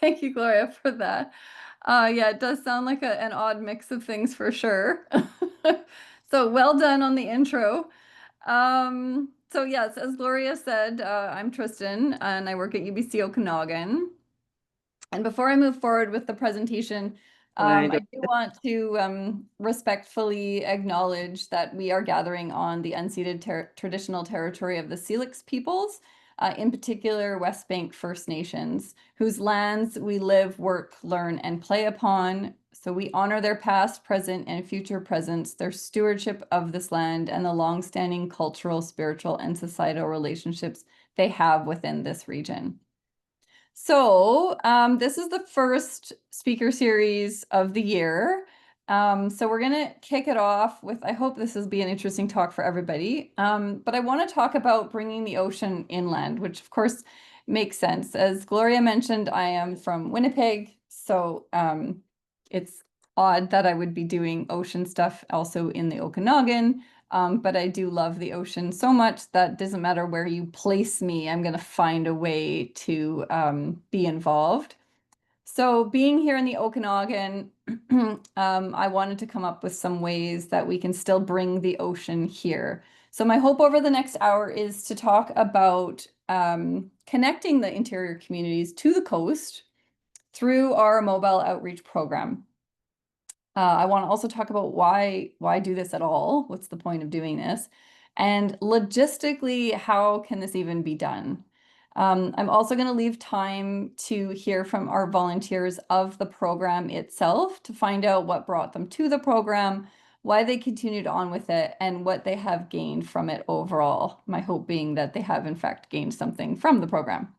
Thank you, Gloria, for that. Yeah, it does sound like an odd mix of things for sure. So well done on the intro. So yes, as Gloria said, I'm Tristyn and I work at UBC Okanagan. And before I move forward with the presentation, Right. I do want to respectfully acknowledge that we are gathering on the unceded traditional territory of the Syilx peoples, in particular West Bank First Nations, whose lands we live, work, learn, and play upon. So we honor their past, present, and future presence, their stewardship of this land, and the longstanding cultural, spiritual, and societal relationships they have within this region. So this is the first speaker series of the year. So we're going to kick it off with, I hope this will be an interesting talk for everybody. But I want to talk about bringing the ocean inland, which of course makes sense. As Gloria mentioned, I am from Winnipeg, so it's odd that I would be doing ocean stuff also in the Okanagan. But I do love the ocean so much that doesn't matter where you place me, I'm going to find a way to be involved. So being here in the Okanagan, I wanted to come up with some ways that we can still bring the ocean here. So my hope over the next hour is to talk about connecting the interior communities to the coast through our mobile outreach program. I want to also talk about why do this at all? What's the point of doing this? And logistically, how can this even be done? I'm also going to leave time to hear from our volunteers of the program itself to find out what brought them to the program, why they continued on with it, and what they have gained from it overall. My hope being that they have in fact gained something from the program.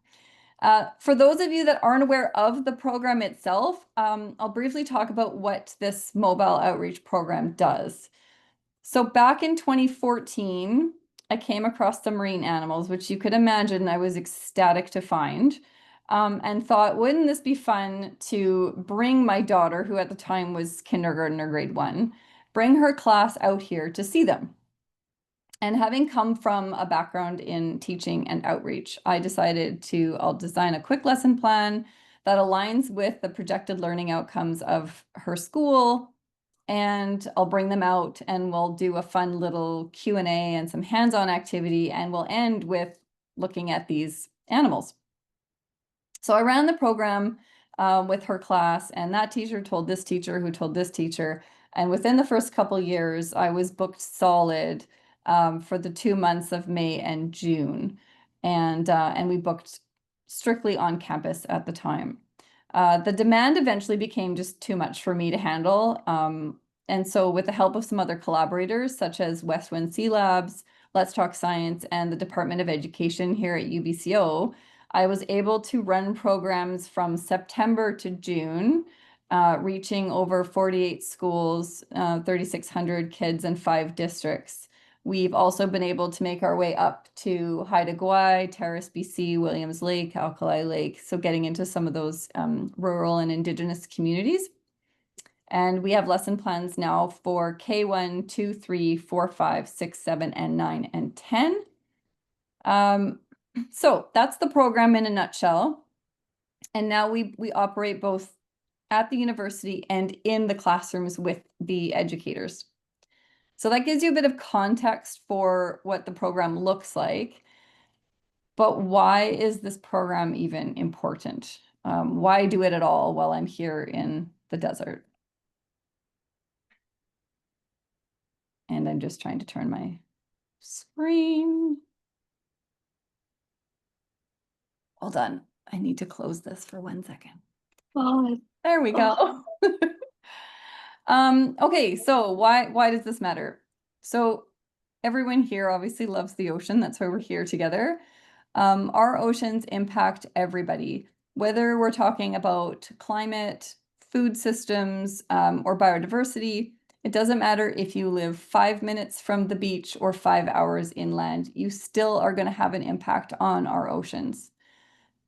For those of you that aren't aware of the program itself, I'll briefly talk about what this mobile outreach program does. So back in 2014, I came across some marine animals, which you could imagine I was ecstatic to find, and thought, wouldn't this be fun to bring my daughter, who at the time was kindergarten or grade 1, bring her class out here to see them. And having come from a background in teaching and outreach, I decided I'll design a quick lesson plan that aligns with the projected learning outcomes of her school, and I'll bring them out and we'll do a fun little Q&A and some hands-on activity, and we'll end with looking at these animals. So I ran the program with her class, and that teacher told this teacher who told this teacher, and within the first couple years, I was booked solid for the 2 months of May and June. And we booked strictly on campus at the time. The demand eventually became just too much for me to handle. And so with the help of some other collaborators, such as West Wind Sea Labs, Let's Talk Science, and the Department of Education here at UBCO, I was able to run programs from September to June, reaching over 48 schools, 3,600 kids in 5 districts. We've also been able to make our way up to Haida Gwaii, Terrace, BC, Williams Lake, Alkali Lake, so getting into some of those rural and Indigenous communities. And we have lesson plans now for K1, 2, 3, 4, 5, 6, 7, and 9, and 10. So that's the program in a nutshell. And now we operate both at the university and in the classrooms with the educators. So that gives you a bit of context for what the program looks like. But why is this program even important? Why do it at all while I'm here in the desert? And I'm just trying to turn my screen. Hold on. I need to close this for 1 second. Oh, there we go. Okay, so why does this matter? So everyone here obviously loves the ocean. That's why we're here together. Our oceans impact everybody, whether we're talking about climate, food systems, or biodiversity. It doesn't matter if you live 5 minutes from the beach or 5 hours inland, you still are going to have an impact on our oceans.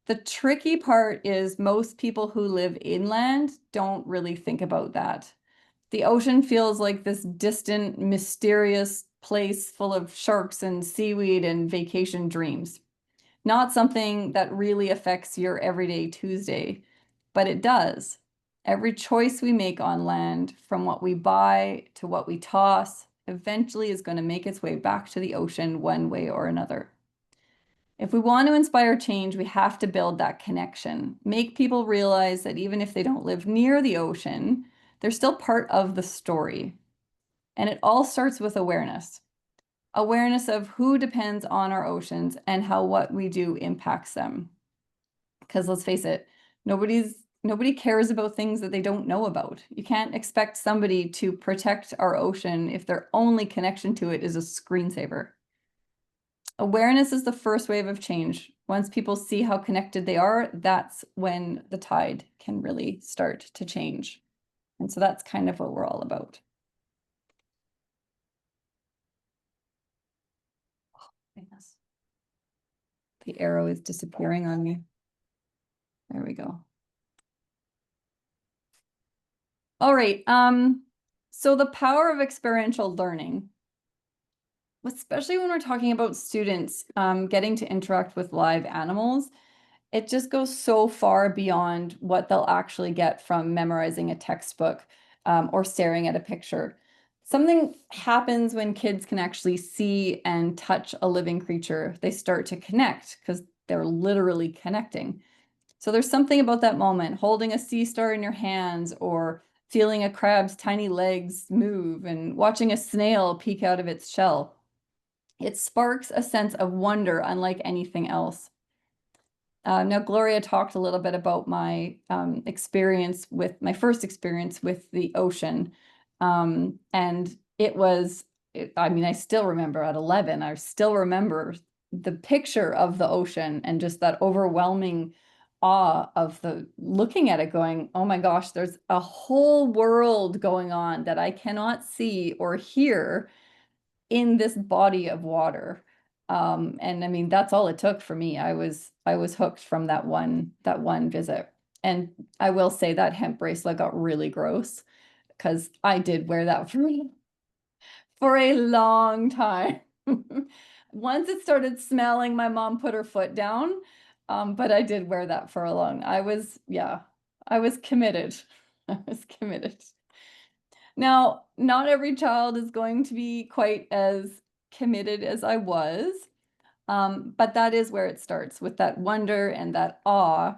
The tricky part is most people who live inland don't really think about that. The ocean feels like this distant, mysterious place full of sharks and seaweed and vacation dreams. Not something that really affects your everyday Tuesday. but it does. Every choice we make on land, from what we buy to what we toss, eventually is going to make its way back to the ocean one way or another. If we want to inspire change, we have to build that connection, make people realize that even if they don't live near the ocean, they're still part of the story. And it all starts with awareness. Awareness of who depends on our oceans and how what we do impacts them. Because let's face it, nobody cares about things that they don't know about. You can't expect somebody to protect our ocean if their only connection to it is a screensaver. Awareness is the first wave of change. Once people see how connected they are, that's when the tide can really start to change. And so that's kind of what we're all about. Oh, goodness. The arrow is disappearing on me. There we go. All right. So the power of experiential learning, especially when we're talking about students getting to interact with live animals, it just goes so far beyond what they'll actually get from memorizing a textbook or staring at a picture. Something happens when kids can actually see and touch a living creature. They start to connect because they're literally connecting. So there's something about that moment, holding a sea star in your hands or feeling a crab's tiny legs move and watching a snail peek out of its shell. It sparks a sense of wonder unlike anything else. Now, Gloria talked a little bit about my experience with my first experience with the ocean. And it was, I mean, I still remember at 11, I still remember the picture of the ocean and just that overwhelming awe of the looking at it going, oh my gosh, there's a whole world going on that I cannot see or hear in this body of water. And I mean, that's all it took for me. I was hooked from that one visit. And I will say that hemp bracelet got really gross because I did wear that for a long time. Once it started smelling, my mom put her foot down. But I did wear that for a long. I was committed. I was committed. Now, not every child is going to be quite as committed as I was, but that is where it starts, with that wonder and that awe.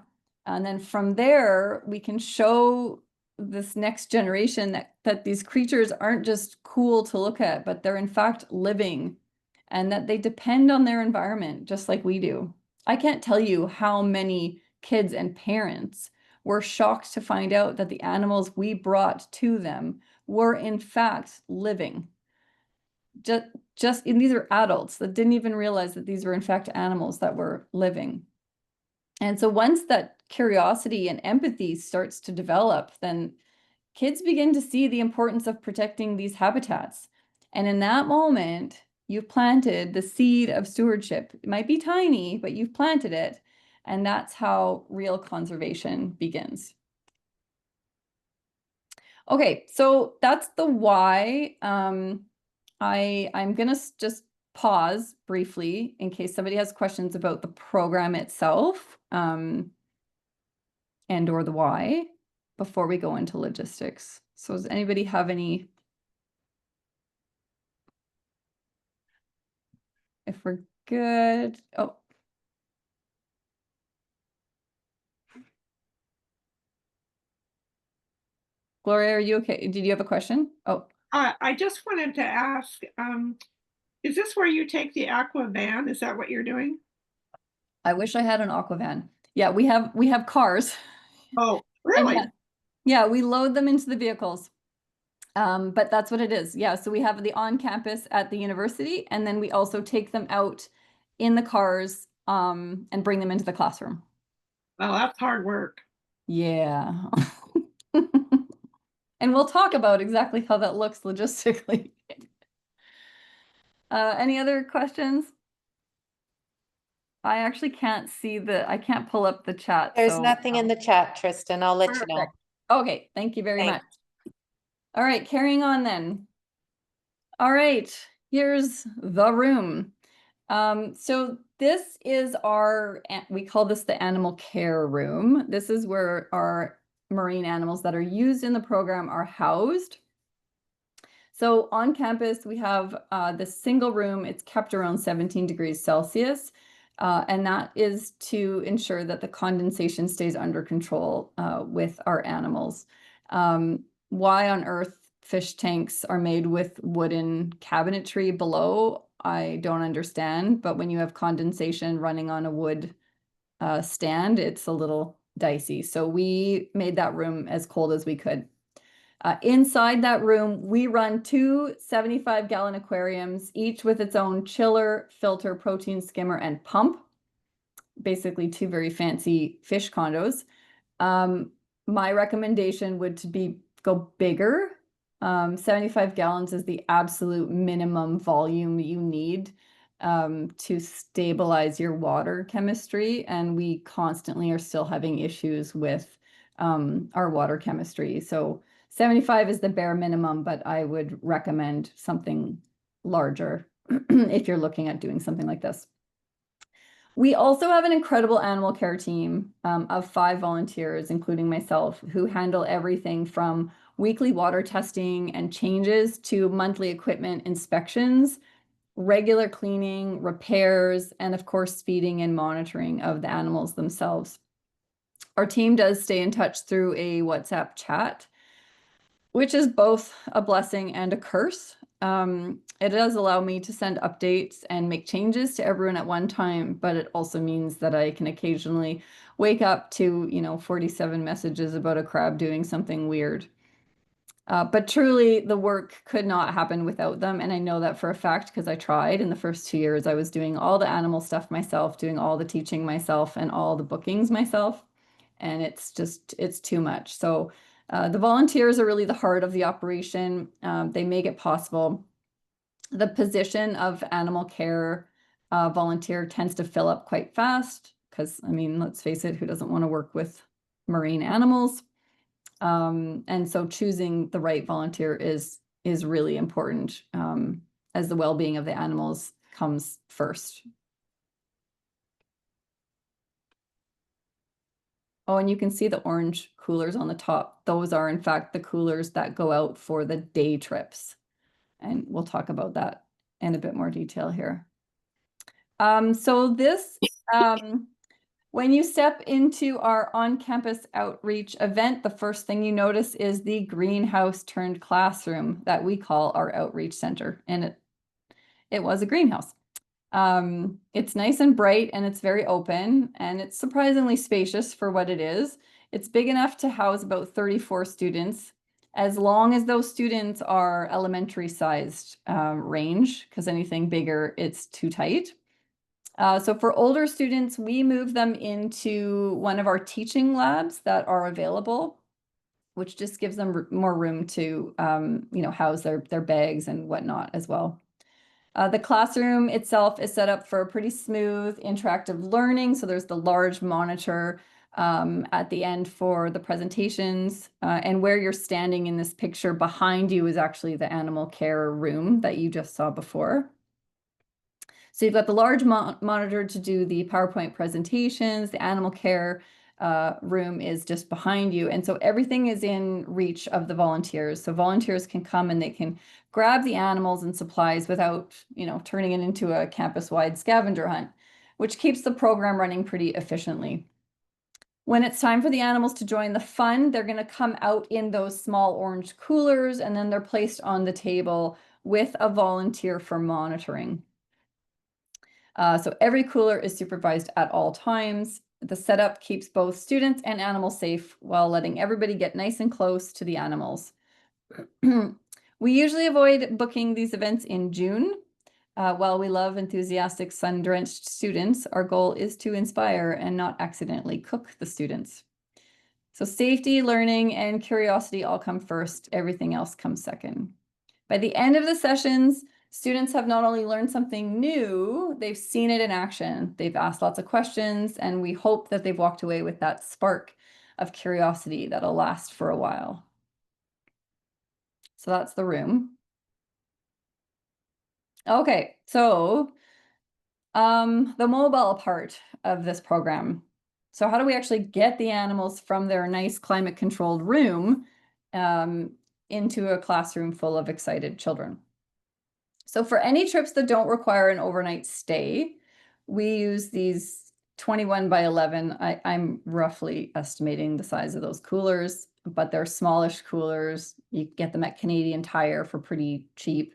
And then from there, we can show this next generation that these creatures aren't just cool to look at, but they're in fact living, and that they depend on their environment just like we do. I can't tell you how many kids and parents were shocked to find out that the animals we brought to them were in fact living. And these are adults that didn't even realize that these were in fact animals that were living. And so once that curiosity and empathy starts to develop, then kids begin to see the importance of protecting these habitats. And in that moment, you've planted the seed of stewardship. It might be tiny, but you've planted it. And that's how real conservation begins. Okay, so that's the why. I'm gonna just pause briefly in case somebody has questions about the program itself, and or the why before we go into logistics. So does anybody have any? If we're good. Oh. Gloria, are you okay? Did you have a question? Oh. I just wanted to ask, is this where you take the aqua van? Is that what you're doing? I wish I had an aqua van. Yeah, we have cars. Oh, And really? yeah, we load them into the vehicles. But that's what it is. Yeah, so we have the on campus at the university, and then we also take them out in the cars and bring them into the classroom. Well, that's hard work. Yeah. And we'll talk about exactly how that looks logistically. Any other questions? I actually can't see I can't pull up the chat. There's so nothing in the chat, Tristyn. I'll let you know. Perfect. Okay, thank you very much. Thanks. All right, carrying on then. All right, here's the room. So This is we call this the animal care room. This is where our marine animals that are used in the program are housed. So on campus, we have this single room. It's kept around 17 degrees Celsius. And that is to ensure that the condensation stays under control with our animals. Why on earth fish tanks are made with wooden cabinetry below, I don't understand. But when you have condensation running on a wood stand, it's a little dicey. So we made that room as cold as we could. Inside that room, we run two 75-gallon aquariums, each with its own chiller, filter, protein skimmer, and pump. Basically, two very fancy fish condos. My recommendation would to be go bigger. 75 gallons is the absolute minimum volume you need to stabilize your water chemistry, and we constantly are still having issues with our water chemistry. So 75 is the bare minimum, but I would recommend something larger if you're looking at doing something like this. We also have an incredible animal care team of 5 volunteers, including myself, who handle everything from weekly water testing and changes to monthly equipment inspections, regular cleaning, repairs, and of course, feeding and monitoring of the animals themselves. Our team does stay in touch through a WhatsApp chat, which is both a blessing and a curse. It does allow me to send updates and make changes to everyone at one time, but it also means that I can occasionally wake up to, 47 messages about a crab doing something weird. But truly, the work could not happen without them. And I know that for a fact because I tried. In the first 2 years, I was doing all the animal stuff myself, doing all the teaching myself and all the bookings myself. And it's too much. So the volunteers are really the heart of the operation. They make it possible. The position of animal care volunteer tends to fill up quite fast because, let's face it, who doesn't want to work with marine animals? And so choosing the right volunteer is really important as the well-being of the animals comes first. Oh, and you can see the orange coolers on the top. Those are, in fact, the coolers that go out for the day trips. And we'll talk about that in a bit more detail here. So this, when you step into our on-campus outreach event, the first thing you notice is the greenhouse turned classroom that we call our outreach center. And it was a greenhouse. It's nice and bright and it's very open and it's surprisingly spacious for what it is. It's big enough to house about 34 students, as long as those students are elementary sized range, because anything bigger, it's too tight. So for older students, we move them into one of our teaching labs that are available, which just gives them more room to house their bags and whatnot as well. The classroom itself is set up for pretty smooth interactive learning. So there's the large monitor at the end for the presentations. And where you're standing in this picture behind you is actually the animal care room that you just saw before. So you've got the large monitor to do the PowerPoint presentations. The animal care room is just behind you. And so everything is in reach of the volunteers. So volunteers can come and they can grab the animals and supplies without, turning it into a campus-wide scavenger hunt, which keeps the program running pretty efficiently. When it's time for the animals to join the fun, they're going to come out in those small orange coolers, and then they're placed on the table with a volunteer for monitoring. So every cooler is supervised at all times. The setup keeps both students and animals safe while letting everybody get nice and close to the animals. We usually avoid booking these events in June. While we love enthusiastic sun-drenched students, our goal is to inspire and not accidentally cook the students. So safety, learning, and curiosity all come first. Everything else comes second. By the end of the sessions, students have not only learned something new, they've seen it in action. They've asked lots of questions, and we hope that they've walked away with that spark of curiosity that'll last for a while. So that's the room. Okay, so The mobile part of this program. So how do we actually get the animals from their nice climate controlled room into a classroom full of excited children? So for any trips that don't require an overnight stay, we use these 21 by 11. I'm roughly estimating the size of those coolers, but they're smallish coolers. You get them at Canadian Tire for pretty cheap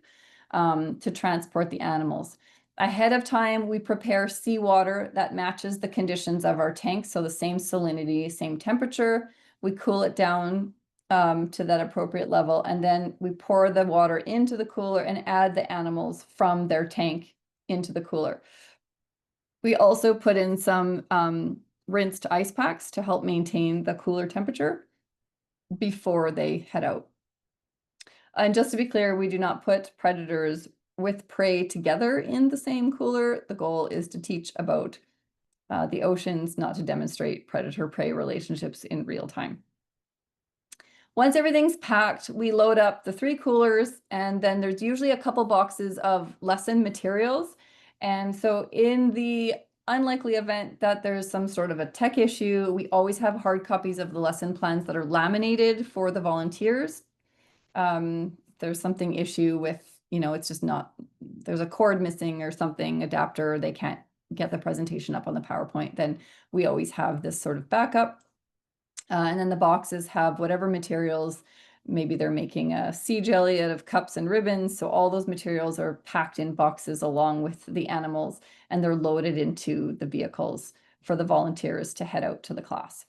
to transport the animals. Ahead of time, we prepare seawater that matches the conditions of our tank. So the same salinity, same temperature. We cool it down to that appropriate level. And then we pour the water into the cooler and add the animals from their tank into the cooler. We also put in some rinsed ice packs to help maintain the cooler temperature before they head out. And just to be clear, we do not put predators with prey together in the same cooler. The goal is to teach about the oceans, not to demonstrate predator-prey relationships in real time. Once everything's packed, we load up the 3 coolers, and then there's usually a couple boxes of lesson materials. And so in the unlikely event that there's some sort of a tech issue, we always have hard copies of the lesson plans that are laminated for the volunteers. There's something issue with, it's just not, there's a cord missing or something, adapter, they can't get the presentation up on the PowerPoint, then we always have this sort of backup. And then the boxes have whatever materials, maybe they're making a sea jelly out of cups and ribbons. So all those materials are packed in boxes along with the animals, and they're loaded into the vehicles for the volunteers to head out to the class.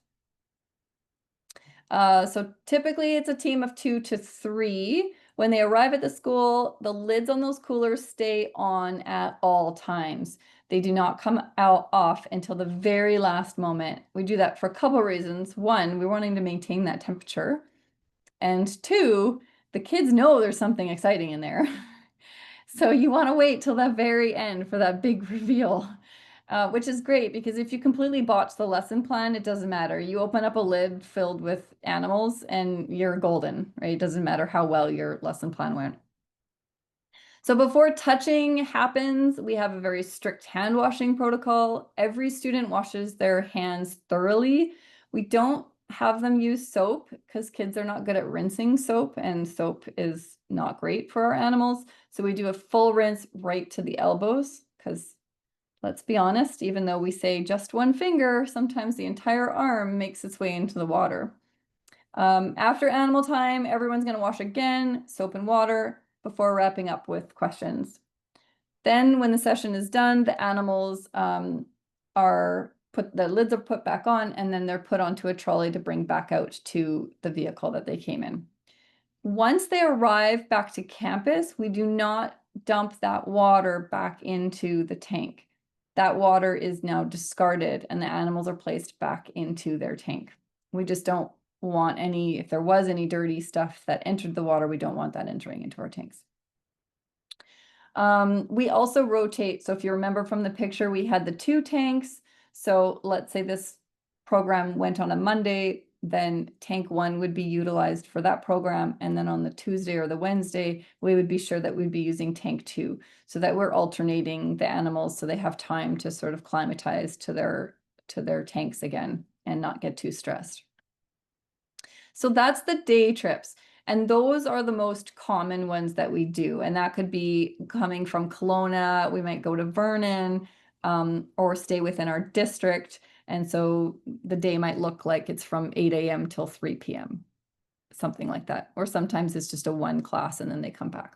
So typically it's a team of 2 to 3. When they arrive at the school, the lids on those coolers stay on at all times. They do not come off until the very last moment. We do that for a couple reasons. One, we're wanting to maintain that temperature. And 2, the kids know there's something exciting in there. So you want to wait till the very end for that big reveal. Which is great because if you completely botch the lesson plan, it doesn't matter. You open up a lid filled with animals and you're golden, right? It doesn't matter how well your lesson plan went. So before touching happens, we have a very strict hand washing protocol. Every student washes their hands thoroughly. We don't have them use soap because kids are not good at rinsing soap, and soap is not great for our animals. So we do a full rinse right to the elbows because, let's be honest, even though we say just one finger, sometimes the entire arm makes its way into the water. After animal time, everyone's going to wash again, soap and water, before wrapping up with questions. Then when the session is done, the animals the lids are put back on, and then they're put onto a trolley to bring back out to the vehicle that they came in. Once they arrive back to campus, we do not dump that water back into the tank. That water is now discarded and the animals are placed back into their tank. We just don't want any, if there was any dirty stuff that entered the water, we don't want that entering into our tanks. We also rotate. So if you remember from the picture, we had the 2 tanks. So let's say this program went on a Monday, then tank 1 would be utilized for that program. And then on the Tuesday or the Wednesday, we would be sure that we'd be using tank 2 so that we're alternating the animals so they have time to sort of climatize to their tanks again and not get too stressed. So that's the day trips. And those are the most common ones that we do. And that could be coming from Kelowna, we might go to Vernon, or stay within our district. And so the day might look like it's from 8 a.m. till 3 p.m., something like that. Or sometimes it's just a 1 class and then they come back.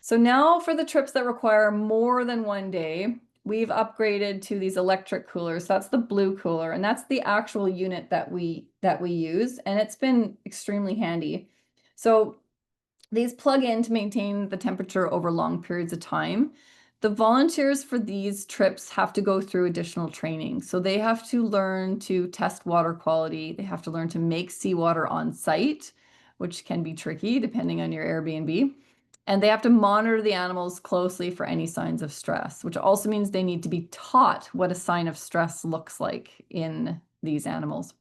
So now for the trips that require more than 1 day, we've upgraded to these electric coolers. That's the blue cooler, and that's the actual unit that we use, and it's been extremely handy. So these plug in to maintain the temperature over long periods of time. The volunteers for these trips have to go through additional training. So they have to learn to test water quality. They have to learn to make seawater on site, which can be tricky depending on your Airbnb. And they have to monitor the animals closely for any signs of stress, which also means they need to be taught what a sign of stress looks like in these animals.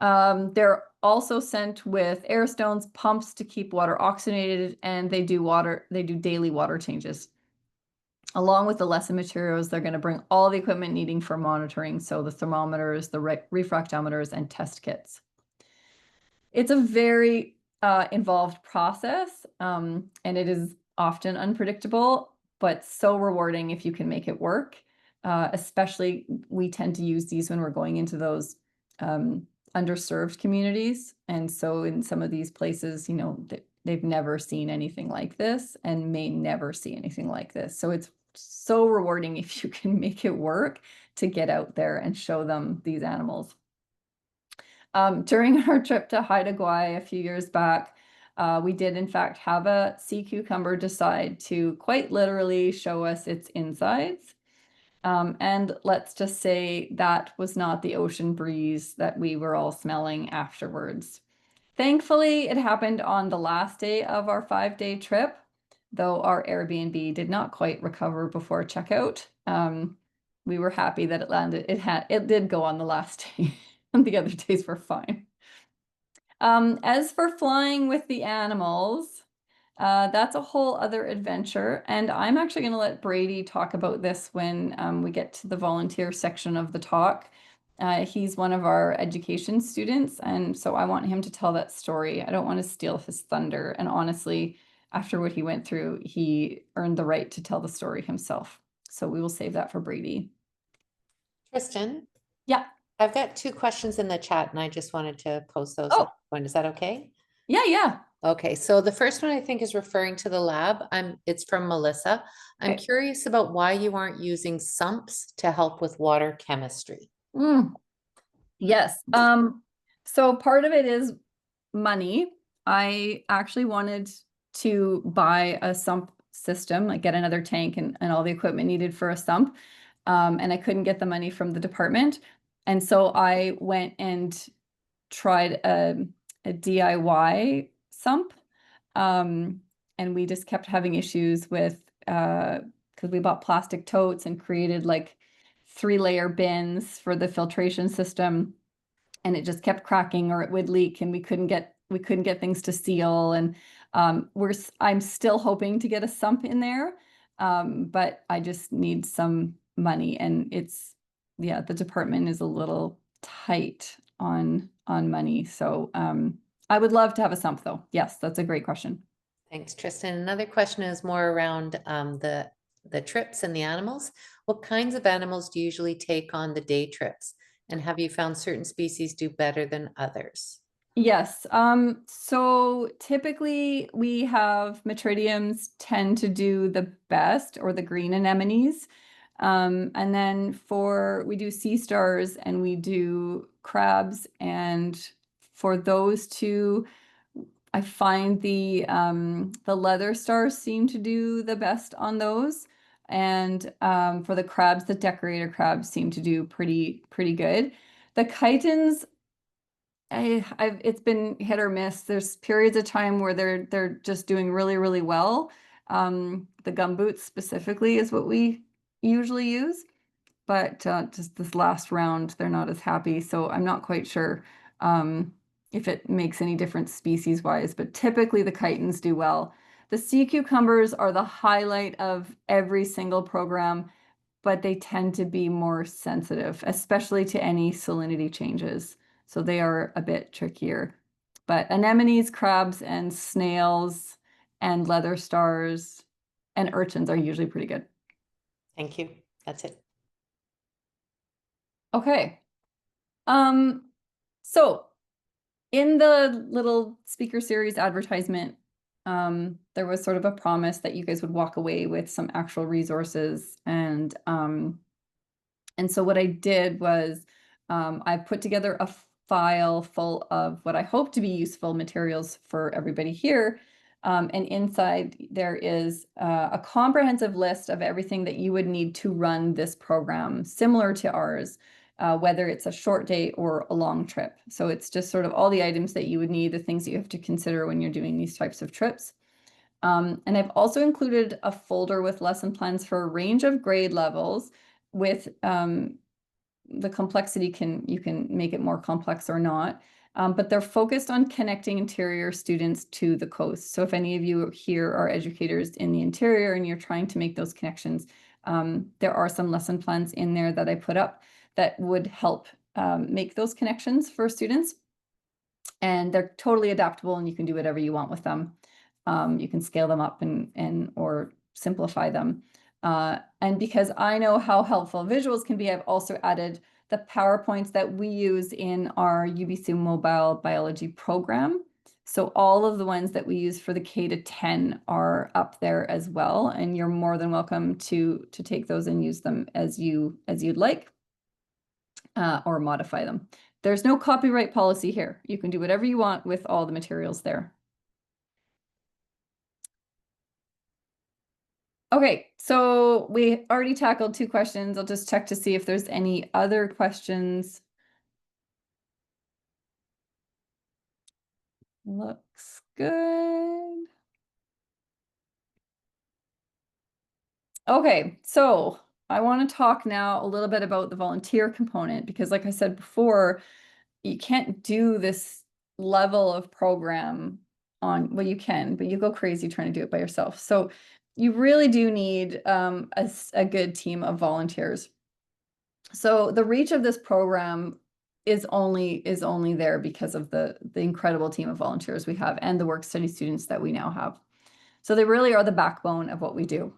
They're also sent with air stones, pumps to keep water oxygenated, and they do daily water changes. Along with the lesson materials, they're going to bring all the equipment needing for monitoring, so the thermometers, the refractometers, and test kits. It's a very involved process, and it is often unpredictable, but so rewarding if you can make it work. Especially, we tend to use these when we're going into those underserved communities. And so in some of these places, you know, they've never seen anything like this and may never see anything like this. So it's so rewarding if you can make it work to get out there and show them these animals. During our trip to Haida Gwaii a few years back, we did in fact have a sea cucumber decide to quite literally show us its insides. And let's just say that was not the ocean breeze that we were all smelling afterwards. Thankfully, it happened on the last day of our 5-day trip, though our Airbnb did not quite recover before checkout. We were happy that it landed. It did go on the last day, and the other days were fine. As for flying with the animals, that's a whole other adventure, and I'm actually going to let Brady talk about this when we get to the volunteer section of the talk. He's one of our education students, and so I want him to tell that story. I don't want to steal his thunder, and honestly, after what he went through, he earned the right to tell the story himself. So we will save that for Brady. Tristyn, Yeah. I've got 2 questions in the chat and I just wanted to post those. Oh. At one. Is that okay? Yeah. Okay, so the first one I think is referring to the lab. It's from Melissa. I'm Okay. curious about why you aren't using sumps to help with water chemistry. Yes. So part of it is money. I actually wanted to buy a sump system, like get another tank and all the equipment needed for a sump. And I couldn't get the money from the department. And so I went and tried a DIY sump. And we just kept having issues with, because we bought plastic totes and created like 3-layer bins for the filtration system, and it just kept cracking or it would leak, and we couldn't get things to seal. And I'm still hoping to get a sump in there, but I just need some money, and the department is a little tight on money. So I would love to have a sump though. Yes, that's a great question. Thanks, Tristyn. Another question is more around the trips and the animals. What kinds of animals do you usually take on the day trips? And have you found certain species do better than others? Yes. So typically we have metridiums tend to do the best, or the green anemones. And then we do sea stars and we do crabs. And for those two, I find the leather stars seem to do the best on those. And for the crabs, the decorator crabs seem to do pretty good. The chitons, it's been hit or miss. There's periods of time where they're just doing really well. The gumboots specifically is what we usually use, but just this last round, they're not as happy. So I'm not quite sure if it makes any difference species wise, but typically the chitons do well. The sea cucumbers are the highlight of every single program, but they tend to be more sensitive, especially to any salinity changes. So they are a bit trickier. But anemones, crabs, and snails, and leather stars, and urchins are usually pretty good. Thank you. That's it. Okay. So in the little speaker series advertisement, there was sort of a promise that you guys would walk away with some actual resources. And so what I did was I put together a file full of what I hope to be useful materials for everybody here. And inside there is a comprehensive list of everything that you would need to run this program, similar to ours, whether it's a short day or a long trip. So it's just sort of all the items that you would need, the things that you have to consider when you're doing these types of trips. And I've also included a folder with lesson plans for a range of grade levels with the complexity you can make it more complex or not. but they're focused on connecting interior students to the coast. So if any of you here are educators in the interior and you're trying to make those connections, there are some lesson plans in there that I put up that would help make those connections for students. And they're totally adaptable and you can do whatever you want with them. You can scale them up and or simplify them. And because I know how helpful visuals can be, I've also added the PowerPoints that we use in our UBC mobile biology program. So all of the ones that we use for the K to 10 are up there as well. And you're more than welcome to take those and use them as you'd like, or modify them. There's no copyright policy here. You can do whatever you want with all the materials there. Okay, so we already tackled 2 questions. I'll just check to see if there's any other questions. Looks good. Okay, so I want to talk now a little bit about the volunteer component, because like I said before, you can't do this level of program on, well, you can, but you go crazy trying to do it by yourself. So you really do need a good team of volunteers. So the reach of this program is only there because of the incredible team of volunteers we have and the work study students that we now have. So they really are the backbone of what we do.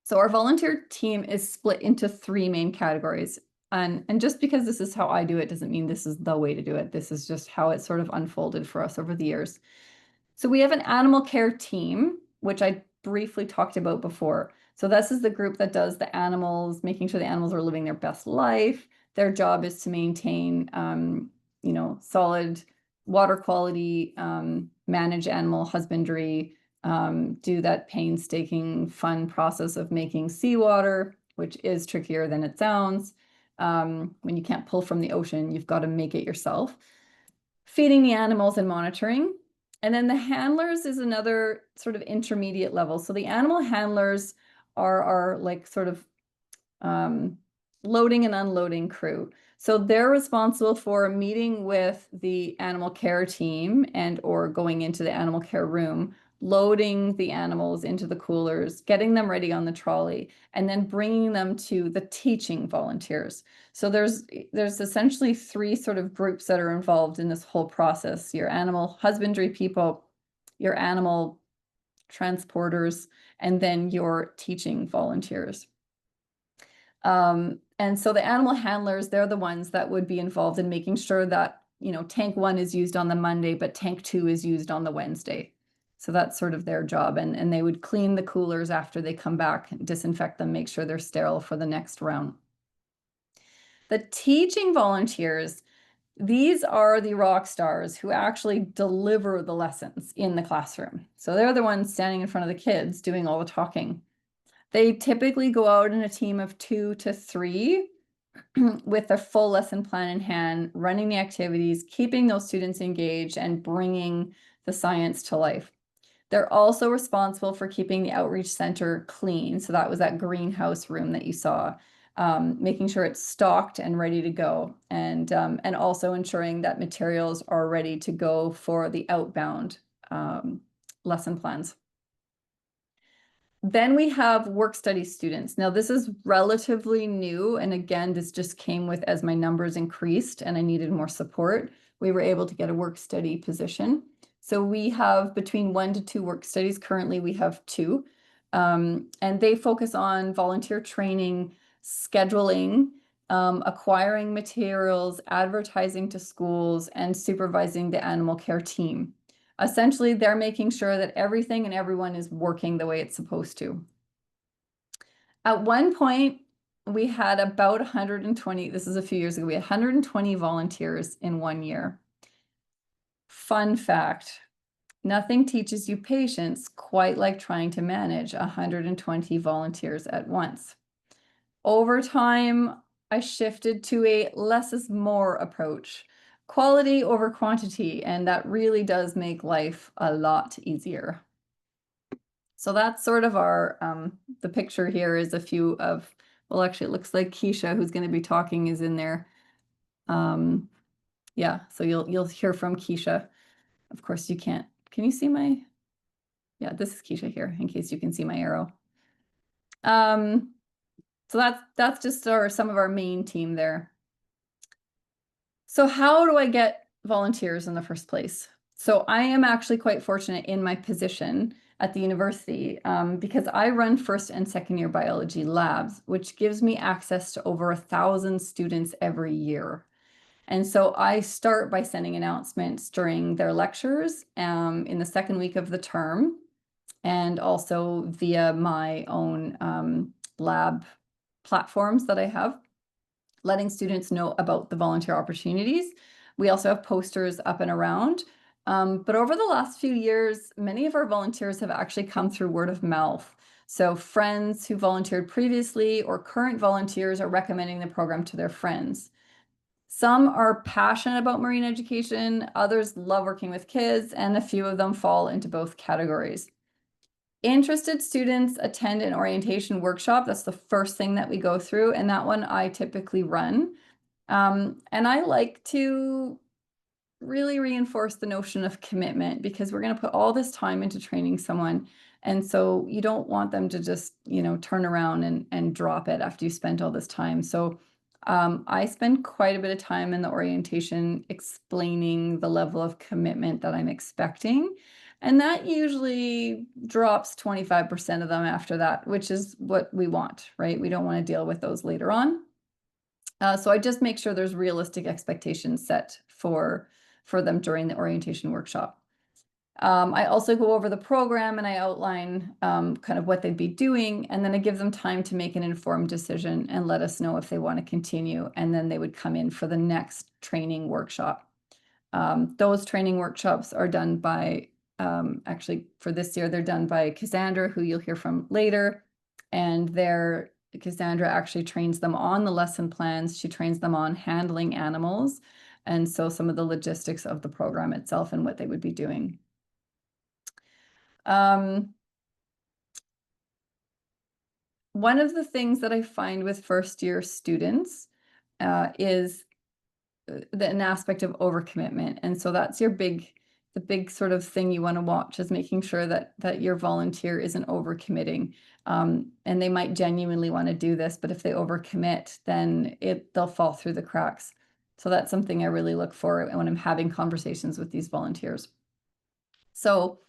So our volunteer team is split into 3 main categories. And just because this is how I do it doesn't mean this is the way to do it. This is just how it sort of unfolded for us over the years. So we have an animal care team, which I briefly talked about before. So this is the group that does the animals, making sure the animals are living their best life. Their job is to maintain, solid water quality, manage animal husbandry, do that painstaking, fun process of making seawater, which is trickier than it sounds. When you can't pull from the ocean, you've got to make it yourself. Feeding the animals and monitoring. And then the handlers is another sort of intermediate level. So the animal handlers are like sort of loading and unloading crew. So they're responsible for meeting with the animal care team and or going into the animal care room, loading the animals into the coolers, getting them ready on the trolley, and then bringing them to the teaching volunteers. So there's essentially 3 sort of groups that are involved in this whole process: your animal husbandry people, your animal transporters, and then your teaching volunteers. And so the animal handlers, they're the ones that would be involved in making sure that, tank 1 is used on the Monday, but tank 2 is used on the Wednesday. So that's sort of their job. And they would clean the coolers after they come back, disinfect them, make sure they're sterile for the next round. The teaching volunteers, these are the rock stars who actually deliver the lessons in the classroom. So they're the ones standing in front of the kids doing all the talking. They typically go out in a team of 2 to 3 with a full lesson plan in hand, running the activities, keeping those students engaged, and bringing the science to life. They're also responsible for keeping the outreach center clean. So that was that greenhouse room that you saw, making sure it's stocked and ready to go, and also ensuring that materials are ready to go for the outbound lesson plans. Then we have work study students. Now this is relatively new. And again, this just came with as my numbers increased and I needed more support, we were able to get a work study position. So we have between 1 to 2 work studies. Currently we have 2. And they focus on volunteer training, scheduling, acquiring materials, advertising to schools, and supervising the animal care team. Essentially, they're making sure that everything and everyone is working the way it's supposed to. At one point, we had about 120, this is a few years ago, we had 120 volunteers in 1 year. Fun fact, nothing teaches you patience quite like trying to manage 120 volunteers at once. Over time, I shifted to a less is more approach. Quality over quantity, and that really does make life a lot easier. So that's sort of our, the picture here is a few of, well, actually it looks like Keisha, who's going to be talking, is in there. Yeah, so you'll hear from Keisha. Of course you can't. Can you see my? Yeah, this is Keisha here, in case you can see my arrow. So that's just some of our main team there. So how do I get volunteers in the first place? So I am actually quite fortunate in my position at the university because I run first and second year biology labs, which gives me access to over 1,000 students every year. And so I start by sending announcements during their lectures in the second week of the term, and also via my own lab platforms that I have, letting students know about the volunteer opportunities. We also have posters up and around. But over the last few years, many of our volunteers have actually come through word of mouth. So friends who volunteered previously or current volunteers are recommending the program to their friends. Some are passionate about marine education, others love working with kids, and a few of them fall into both categories. Interested students attend an orientation workshop. That's the first thing that we go through, and that one I typically run. And I like to really reinforce the notion of commitment, because we're going to put all this time into training someone. And so you don't want them to just, turn around and drop it after you spent all this time. So I spend quite a bit of time in the orientation explaining the level of commitment that I'm expecting. And that usually drops 25% of them after that, which is what we want, right? We don't want to deal with those later on. So I just make sure there's realistic expectations set for them during the orientation workshop. I also go over the program and I outline kind of what they'd be doing, and then I give them time to make an informed decision and let us know if they want to continue, and then they would come in for the next training workshop. Those training workshops are done by, actually for this year, they're done by Cassandra, who you'll hear from later, and Cassandra actually trains them on the lesson plans. She trains them on handling animals, and so some of the logistics of the program itself and what they would be doing. One of the things that I find with first year students is an aspect of overcommitment. And so that's the big sort of thing you want to watch, is making sure that your volunteer isn't overcommitting. And they might genuinely want to do this, but if they overcommit, then they'll fall through the cracks. So that's something I really look for when I'm having conversations with these volunteers. So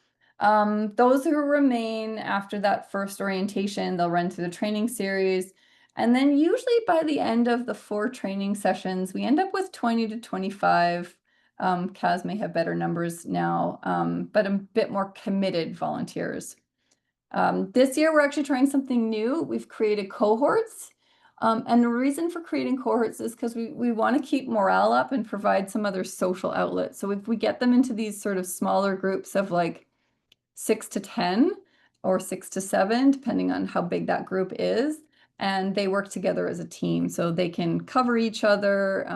those who remain after that first orientation, they'll run through the training series. And then usually by the end of the 4 training sessions, we end up with 20 to 25. Kaz may have better numbers now, but a bit more committed volunteers. This year, we're actually trying something new. We've created cohorts. And the reason for creating cohorts is because we want to keep morale up and provide some other social outlet. So if we get them into these sort of smaller groups of like 6 to 10 or 6 to 7, depending on how big that group is, and they work together as a team, so they can cover each other.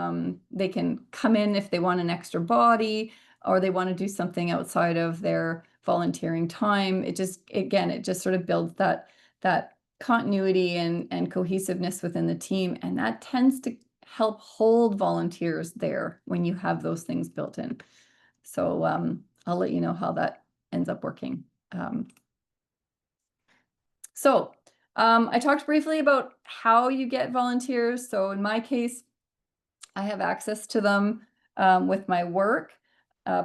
They can come in if they want an extra body, or they want to do something outside of their volunteering time. It just sort of builds that continuity and cohesiveness within the team, and that tends to help hold volunteers there when you have those things built in. So I'll let you know how that ends up working. I talked briefly about how you get volunteers. So in my case, I have access to them with my work.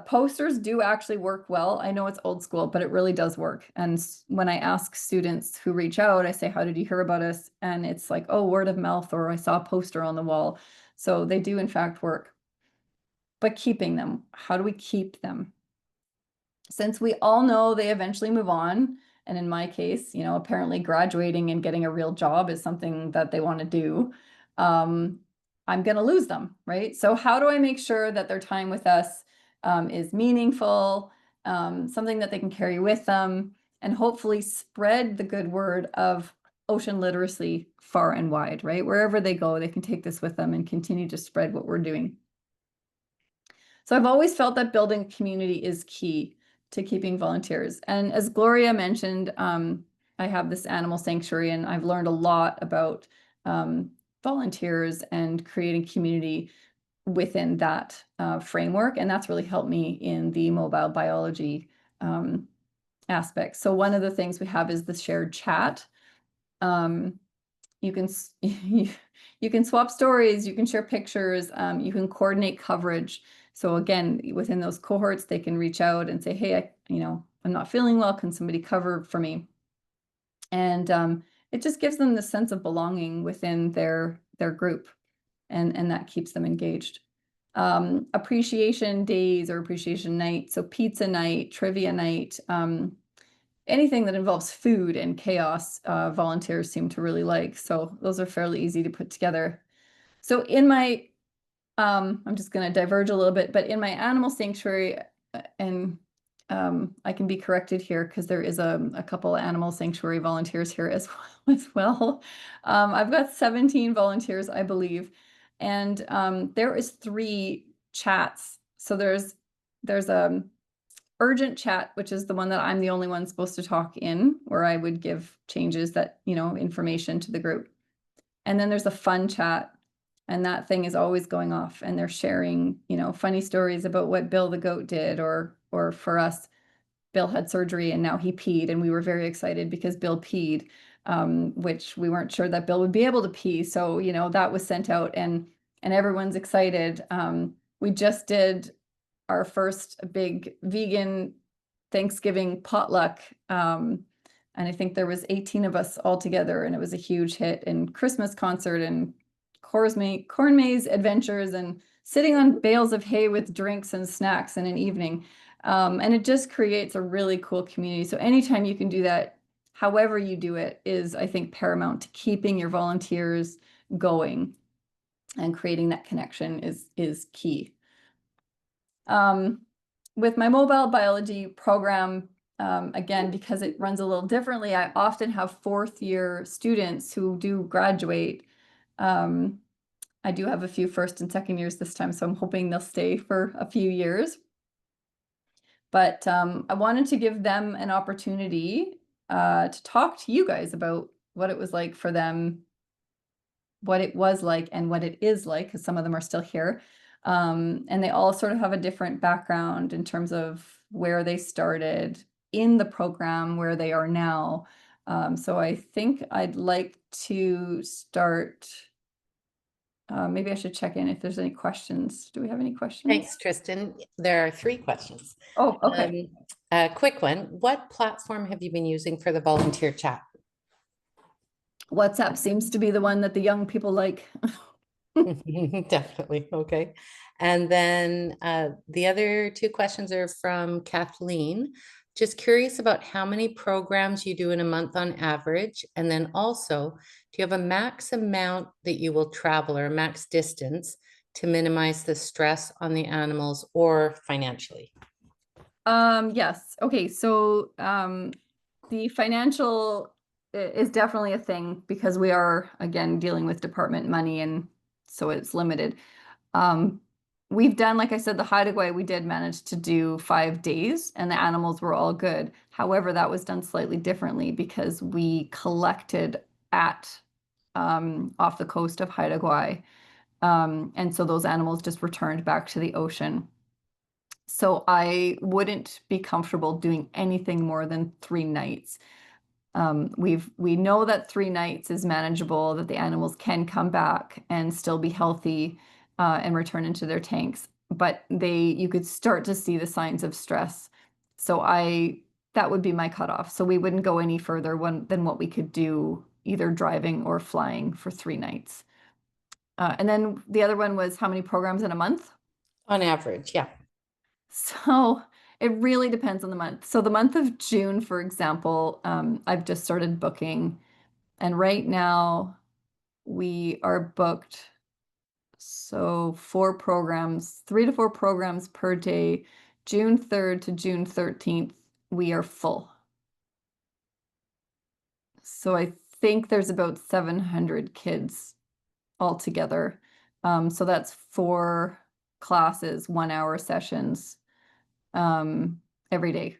Posters do actually work well. I know it's old school, but it really does work. And when I ask students who reach out, I say, how did you hear about us? And it's like, oh, word of mouth, or I saw a poster on the wall. So they do in fact work. But keeping them, how do we keep them? Since we all know they eventually move on, and in my case, apparently graduating and getting a real job is something that they want to do, I'm going to lose them, right? So how do I make sure that their time with us is meaningful, something that they can carry with them, and hopefully spread the good word of ocean literacy far and wide, right? Wherever they go, they can take this with them and continue to spread what we're doing. So I've always felt that building a community is key to keeping volunteers. And as Gloria mentioned, I have this animal sanctuary, and I've learned a lot about volunteers and creating community within that framework. And that's really helped me in the mobile biology aspect. So one of the things we have is the shared chat. You can you can swap stories, you can share pictures, you can coordinate coverage. So again, within those cohorts, they can reach out and say, hey, I'm not feeling well. Can somebody cover for me? And it just gives them the sense of belonging within their group, and that keeps them engaged. Appreciation days or appreciation night, so pizza night, trivia night, anything that involves food and chaos, volunteers seem to really like. So those are fairly easy to put together. So in my, I'm just going to diverge a little bit, but in my animal sanctuary, and I can be corrected here because there is a couple animal sanctuary volunteers here as well. I've got 17 volunteers, I believe, and there is 3 chats. So there's urgent chat, which is the one that I'm the only one supposed to talk in, where I would give changes that, information to the group. And then there's a fun chat, and that thing is always going off, and they're sharing, funny stories about what Bill the goat did, or for us, Bill had surgery and now he peed, and we were very excited because Bill peed, which we weren't sure that Bill would be able to pee. So, that was sent out, and everyone's excited. We just did our first big vegan Thanksgiving potluck. And I think there was 18 of us all together, and it was a huge hit, and Christmas concert and corn maze adventures and sitting on bales of hay with drinks and snacks in an evening. And it just creates a really cool community. So anytime you can do that, however you do it, is, I think, paramount to keeping your volunteers going, and creating that connection is key. With my mobile biology program, again, because it runs a little differently, I often have 4th-year students who do graduate. I do have a few 1st and 2nd years this time, so I'm hoping they'll stay for a few years. But I wanted to give them an opportunity to talk to you guys about what it was like for them, what it was like, and what it is like, because some of them are still here. And they all sort of have a different background in terms of where they started in the program, where they are now. So I think I'd like to start. Maybe I should check in if there's any questions. Do we have any questions? Thanks, Tristyn. There are 3 questions. Oh, okay. A quick one. What platform have you been using for the volunteer chat? WhatsApp seems to be the one that the young people like. Definitely. Okay. And then the other 2 questions are from Kathleen. Just curious about how many programs you do in a month on average. And then also, do you have a max amount that you will travel, or a max distance, to minimize the stress on the animals or financially? Yes. Okay. So the financial is definitely a thing, because we are, again, dealing with department money, and so it's limited. We've done, like I said, the hideaway, we did manage to do 5 days, and the animals were all good. However, that was done slightly differently because we collected at off the coast of Haida. And so those animals just returned back to the ocean. So I wouldn't be comfortable doing anything more than 3 nights. We know that 3 nights is manageable, that the animals can come back and still be healthy, and return into their tanks, but you could start to see the signs of stress. So that would be my cutoff. So we wouldn't go any further than what we could do, either driving or flying, for 3 nights. And then the other one was how many programs in a month? On average, yeah. So it really depends on the month. So the month of June, for example, I've just started booking, and right now we are booked. So 4 programs, 3 to 4 programs per day. June 3rd to June 13th, we are full. So I think there's about 700 kids altogether. So that's 4 classes, 1-hour sessions, every day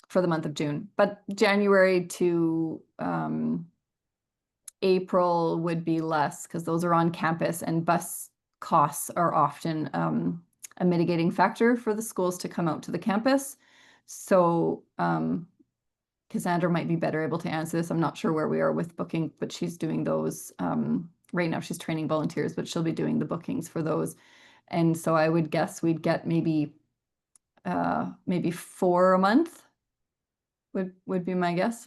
for the month of June. But January to April would be less, because those are on campus, and bus costs are often a mitigating factor for the schools to come out to the campus. So Cassandra might be better able to answer this. I'm not sure where we are with booking, but she's doing those. Right now she's training volunteers, but she'll be doing the bookings for those. And so I would guess we'd get maybe 4 a month would be my guess.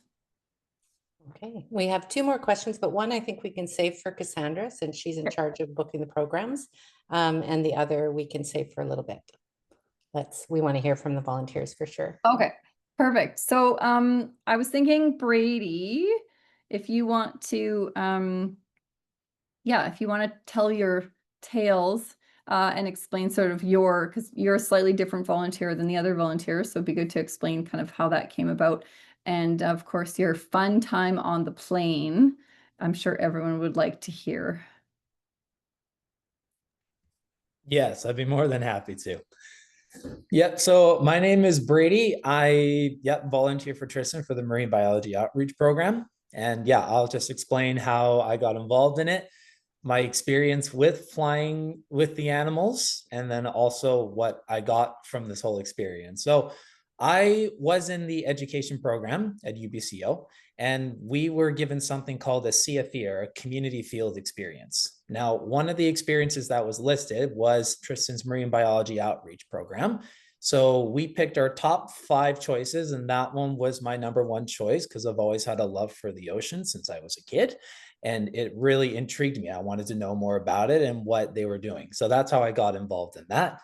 Okay, we have 2 more questions, but one I think we can save for Cassandra since she's in Sure. charge of booking the programs. And the other we can save for a little bit. We want to hear from the volunteers for sure. Okay, perfect. So I was thinking, Brady, if you want to if you want to tell your tales and explain sort of because you're a slightly different volunteer than the other volunteers, so it'd be good to explain kind of how that came about. And of course, your fun time on the plane, I'm sure everyone would like to hear. Yes, I'd be more than happy to. Yep. So my name is Brady. I volunteer for Tristyn for the Marine Biology Outreach Program. And I'll just explain how I got involved in it, my experience with flying with the animals, and then also what I got from this whole experience. So I was in the education program at UBCO, and we were given something called a CFE, or a community field experience. Now, one of the experiences that was listed was Tristyn's Marine Biology Outreach Program. So we picked our top 5 choices, and that one was my #1 choice because I've always had a love for the ocean since I was a kid. And it really intrigued me. I wanted to know more about it and what they were doing. So that's how I got involved in that.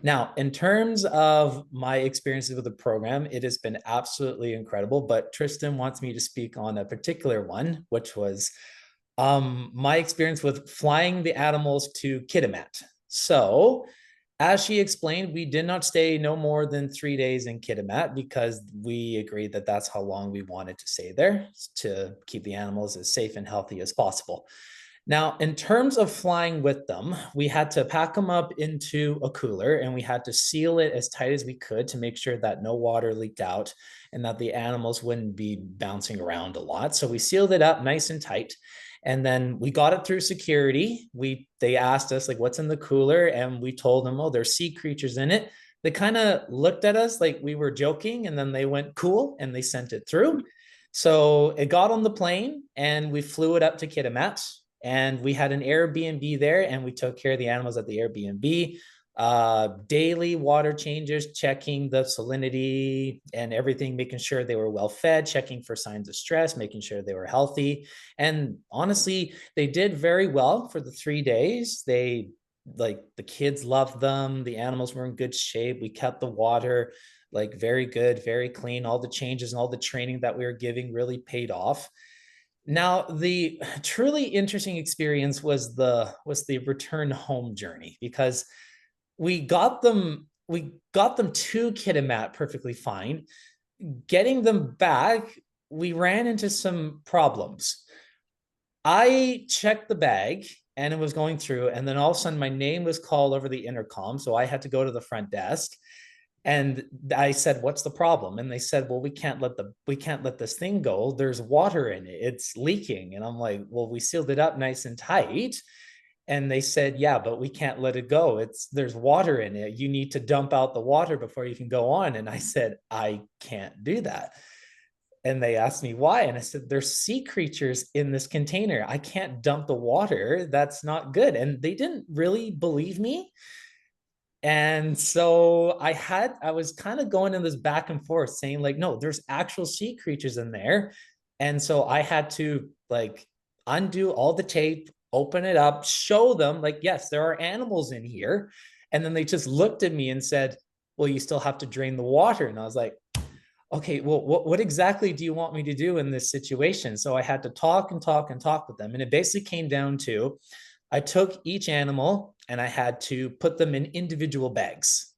Now, in terms of my experiences with the program, it has been absolutely incredible, but Tristyn wants me to speak on a particular one, which was my experience with flying the animals to Kitimat. So as she explained, we did not stay no more than 3 days in Kitimat because we agreed that that's how long we wanted to stay there to keep the animals as safe and healthy as possible. Now, in terms of flying with them, we had to pack them up into a cooler and we had to seal it as tight as we could to make sure that no water leaked out and that the animals wouldn't be bouncing around a lot. So we sealed it up nice and tight. And then we got it through security. They asked us like, what's in the cooler? And we told them, oh, there's sea creatures in it. They kind of looked at us like we were joking, and then they went cool and they sent it through. So it got on the plane and we flew it up to Kitimat. And we had an Airbnb there, and we took care of the animals at the Airbnb. Daily water changes, checking the salinity and everything, making sure they were well fed, checking for signs of stress, making sure they were healthy. And honestly, they did very well for the 3 days. The kids loved them. The animals were in good shape. We kept the water like very good, very clean. All the changes and all the training that we were giving really paid off. Now, the truly interesting experience was the return home journey, because we got them to Kitimat perfectly fine. Getting them back, we ran into some problems. I checked the bag and it was going through, and then all of a sudden my name was called over the intercom, so I had to go to the front desk. And I said, what's the problem? And they said, well, we can't let this thing go. There's water in it. It's leaking. And I'm like, well, we sealed it up nice and tight. And they said, yeah, but we can't let it go. There's water in it. You need to dump out the water before you can go on. And I said, I can't do that. And they asked me why. And I said, there's sea creatures in this container. I can't dump the water. That's not good. And they didn't really believe me. And so I was kind of going in this back and forth saying like, no, there's actual sea creatures in there. And so I had to like undo all the tape, open it up, show them like, yes, there are animals in here. And then they just looked at me and said, well, you still have to drain the water. And I was like, okay, well, what exactly do you want me to do in this situation? So I had to talk and talk and talk with them. And it basically came down to, I took each animal and I had to put them in individual bags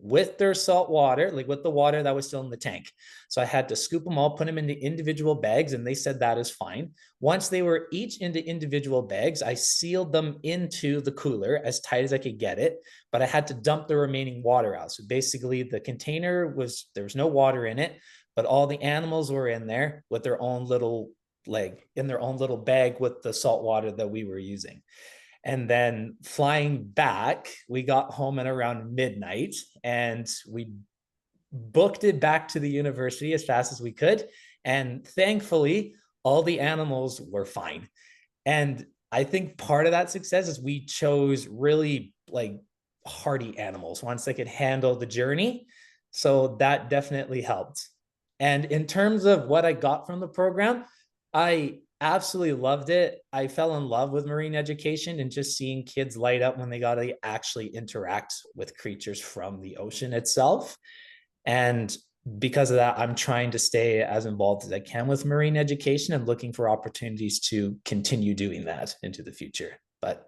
with their salt water, like with the water that was still in the tank. So I had to scoop them all, put them into individual bags, and they said that is fine. Once they were each into individual bags, I sealed them into the cooler as tight as I could get it, but I had to dump the remaining water out. So basically the container there was no water in it, but all the animals were in there with their own little in their own little bag with the salt water that we were using. And then flying back, we got home at around midnight and we booked it back to the university as fast as we could. And thankfully, all the animals were fine. And I think part of that success is we chose really like hardy animals, ones that could handle the journey. So that definitely helped. And in terms of what I got from the program, I absolutely loved it. I fell in love with marine education and just seeing kids light up when they got to actually interact with creatures from the ocean itself. And because of that, I'm trying to stay as involved as I can with marine education and looking for opportunities to continue doing that into the future. But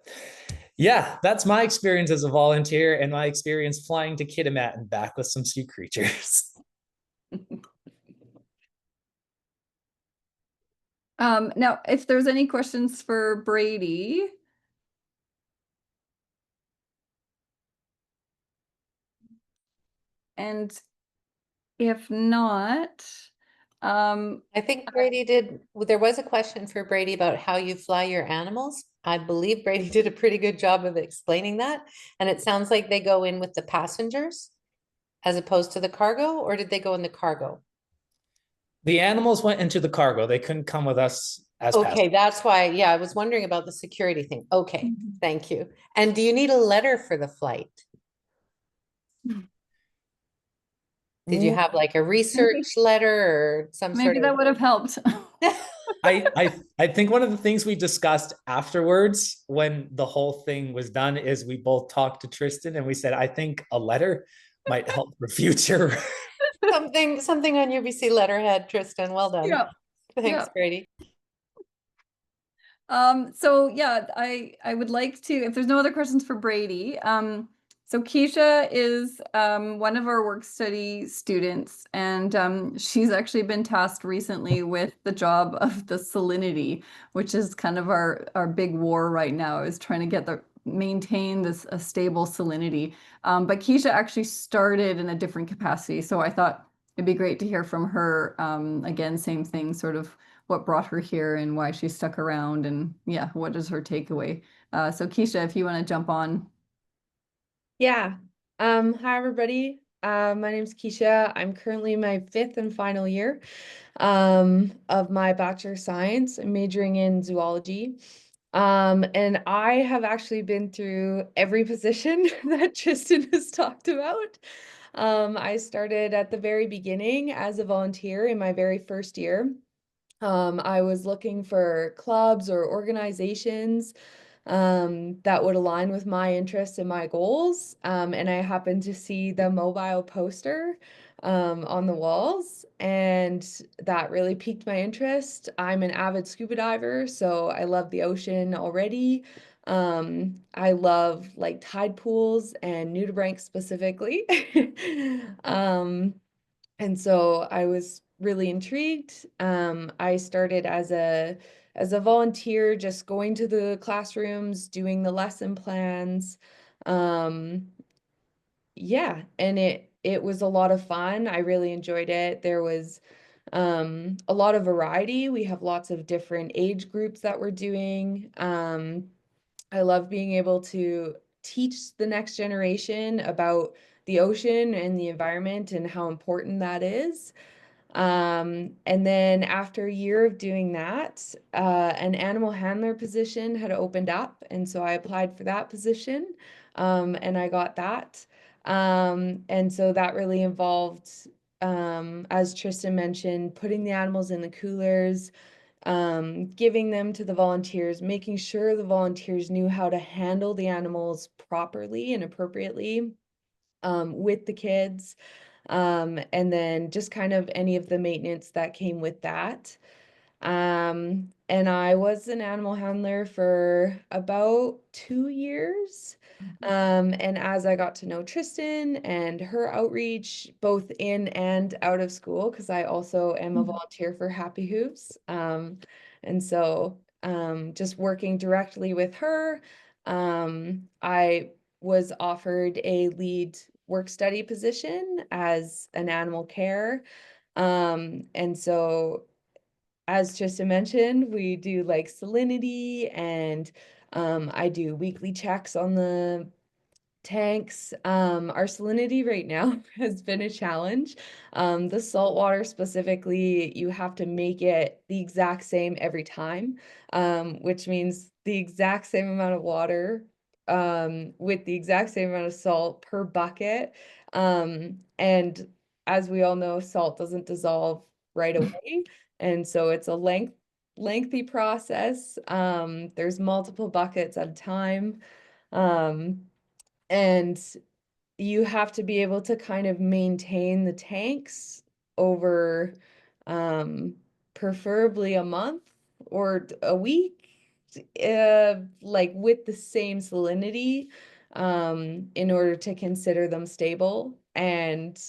yeah, that's my experience as a volunteer and my experience flying to Kitimat and back with some sea creatures. Now, if there's any questions for Brady. And if not, I think Brady did, there was a question for Brady about how you fly your animals. I believe Brady did a pretty good job of explaining that. And it sounds like they go in with the passengers as opposed to the cargo, or did they go in the cargo? The animals went into the cargo. They couldn't come with us as Okay, passengers. that's why, yeah, I was wondering about the security thing. Okay, Mhm. thank you. And do you need a letter for the flight? Did you have like a research letter or some sort maybe that of? would have helped. I think one of the things we discussed afterwards when the whole thing was done is we both talked to Tristyn and we said, I think a letter might help for future. Something on UBC letterhead, Tristyn. Well done. Yeah. Thanks, Yeah. Brady. So yeah, I would like to, if there's no other questions for Brady, so Keisha is one of our work study students, and she's actually been tasked recently with the job of the salinity, which is kind of our big war right now, is trying to get maintain this a stable salinity. But Keisha actually started in a different capacity, so I thought it'd be great to hear from her. Again, same thing, sort of what brought her here and why she stuck around, and yeah, what is her takeaway. So Keisha, if you want to jump on. Yeah. Hi everybody. My name's Keisha. I'm currently in my 5th and final year of my Bachelor of Science. I'm majoring in zoology. And I have actually been through every position that Tristyn has talked about. I started at the very beginning as a volunteer in my very first year. I was looking for clubs or organizations that would align with my interests and my goals. And I happened to see the mobile poster on the walls, and that really piqued my interest. I'm an avid scuba diver, so I love the ocean already. I love like tide pools and nudibranchs specifically. And so I was really intrigued. I started as a volunteer, just going to the classrooms, doing the lesson plans. Yeah, and it was a lot of fun. I really enjoyed it. There was a lot of variety. We have lots of different age groups that we're doing. I love being able to teach the next generation about the ocean and the environment and how important that is. And then after a year of doing that, an animal handler position had opened up, and so I applied for that position, and I got that. And so that really involved, as Tristyn mentioned, putting the animals in the coolers, giving them to the volunteers, making sure the volunteers knew how to handle the animals properly and appropriately, with the kids, and then just kind of any of the maintenance that came with that. And I was an animal handler for about 2 years. And as I got to know Tristyn and her outreach, both in and out of school, because I also am a volunteer for Happy Hooves. And so just working directly with her, I was offered a lead work study position as an animal care. And so as Tristyn mentioned, we do like salinity and I do weekly checks on the tanks. Our salinity right now has been a challenge. The salt water specifically, you have to make it the exact same every time, which means the exact same amount of water with the exact same amount of salt per bucket. And as we all know, salt doesn't dissolve right away. And so it's a lengthy process. There's multiple buckets at a time. Um, and you have to be able to kind of maintain the tanks over preferably a month or a week, like with the same salinity, in order to consider them stable. And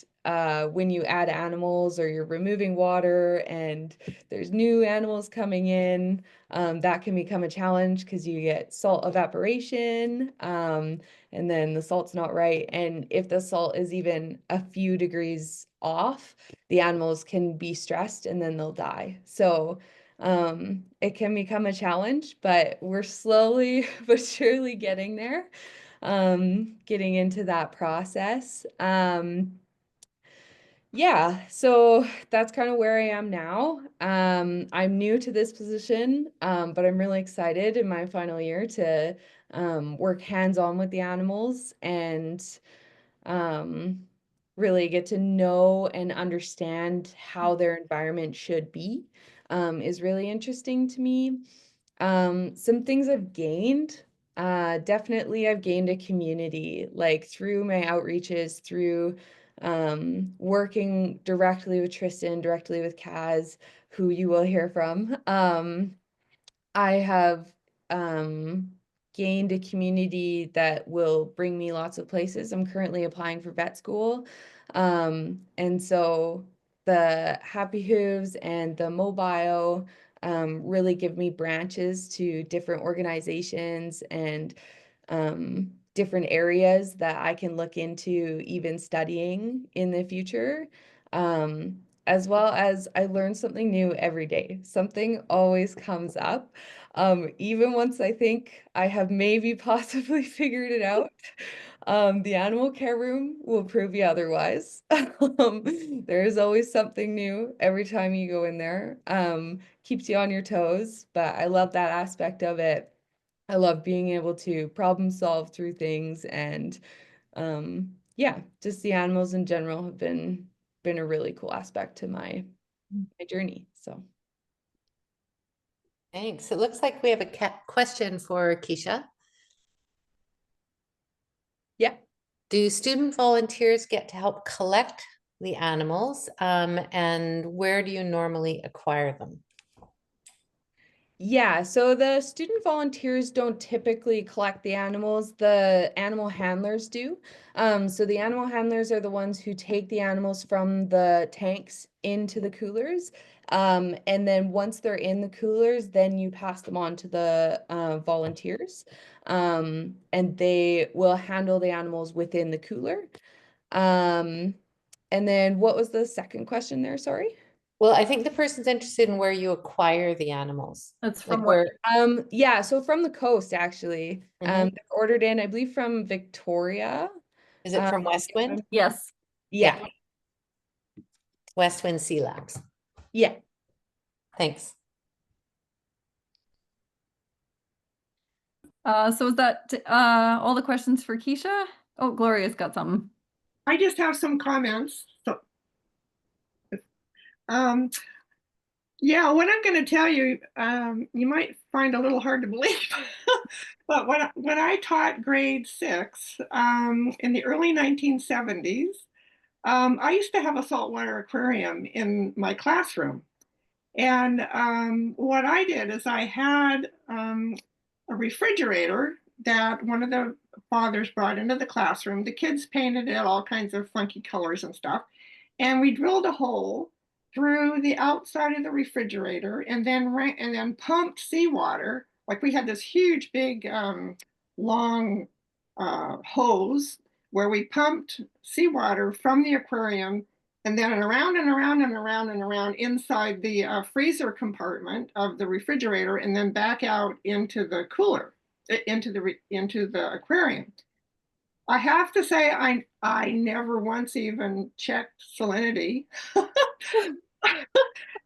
when you add animals or you're removing water and there's new animals coming in, that can become a challenge because you get salt evaporation, and then the salt's not right. And if the salt is even a few degrees off, the animals can be stressed and then they'll die. So it can become a challenge, but we're slowly but surely getting there, getting into that process. Yeah, so that's kind of where I am now. I'm new to this position, but I'm really excited in my final year to work hands-on with the animals and really get to know and understand how their environment should be, is really interesting to me. Some things I've gained, definitely I've gained a community, like through my outreaches, through working directly with Tristyn, directly with Kaz, who you will hear from. I have gained a community that will bring me lots of places. I'm currently applying for vet school. And so the Happy Hooves and the Mobile really give me branches to different organizations and different areas that I can look into even studying in the future. As well as I learn something new every day. Something always comes up. Even once I think I have maybe possibly figured it out, the animal care room will prove you otherwise. There is always something new every time you go in there. Keeps you on your toes, but I love that aspect of it. I love being able to problem solve through things, and yeah, just the animals in general have been a really cool aspect to my journey. So Thanks. It looks like we have a question for Keisha. yeah. Do student volunteers get to help collect the animals? And where do you normally acquire them? Yeah, so the student volunteers don't typically collect the animals, the animal handlers do. So the animal handlers are the ones who take the animals from the tanks into the coolers. And then once they're in the coolers, then you pass them on to the volunteers. And they will handle the animals within the cooler. And then what was the second question there? Sorry. Well, I think the person's interested in where you acquire the animals. That's Like from what? where, Yeah, so from the coast actually. Mhm. They're ordered in, I believe, from Victoria. is it from Um, Westwind? Yes. Yeah, Westwind Sea Labs. yeah. Thanks. So is that all the questions for Keisha? Oh, Gloria's got something. I just have some comments. So, um, yeah, what I'm going to tell you, you might find a little hard to believe, but when I taught grade 6 in the early 1970s, I used to have a saltwater aquarium in my classroom. And what I did is I had a refrigerator that one of the fathers brought into the classroom. The kids painted it all kinds of funky colors and stuff. And we drilled a hole through the outside of the refrigerator and then pumped seawater. Like we had this huge, big, long hose where we pumped seawater from the aquarium and then around and around and around and around inside the freezer compartment of the refrigerator and then back out into the cooler. into the aquarium. I have to say, I never once even checked salinity.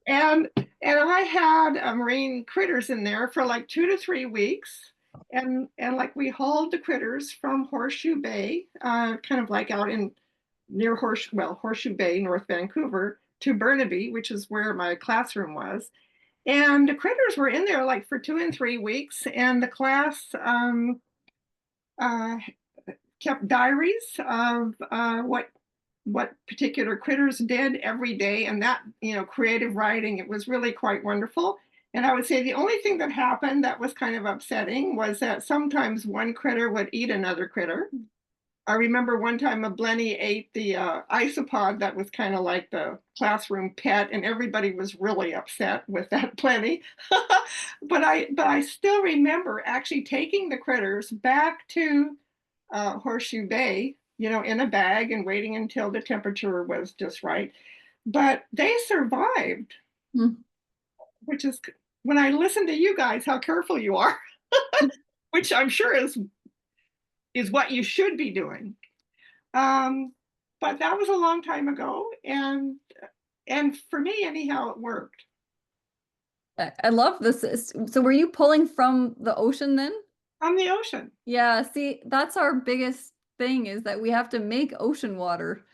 And I had marine critters in there for like 2 to 3 weeks. And like we hauled the critters from Horseshoe Bay, kind of like out in near Horseshoe Bay, North Vancouver, to Burnaby, which is where my classroom was. And the critters were in there like for 2 and 3 weeks. And the class uh, kept diaries of what particular critters did every day, and that, creative writing, it was really quite wonderful. And I would say the only thing that happened that was kind of upsetting was that sometimes one critter would eat another critter. I remember one time a blenny ate the isopod that was kind of like the classroom pet, and everybody was really upset with that blenny. But I still remember actually taking the critters back to Horseshoe Bay, in a bag and waiting until the temperature was just right. But they survived, which is, when I listen to you guys, how careful you are, which I'm sure is what you should be doing. But that was a long time ago, and for me anyhow, it worked. I love this. So were you pulling from the ocean then? From the ocean. Yeah, see, that's our biggest thing, is that we have to make ocean water,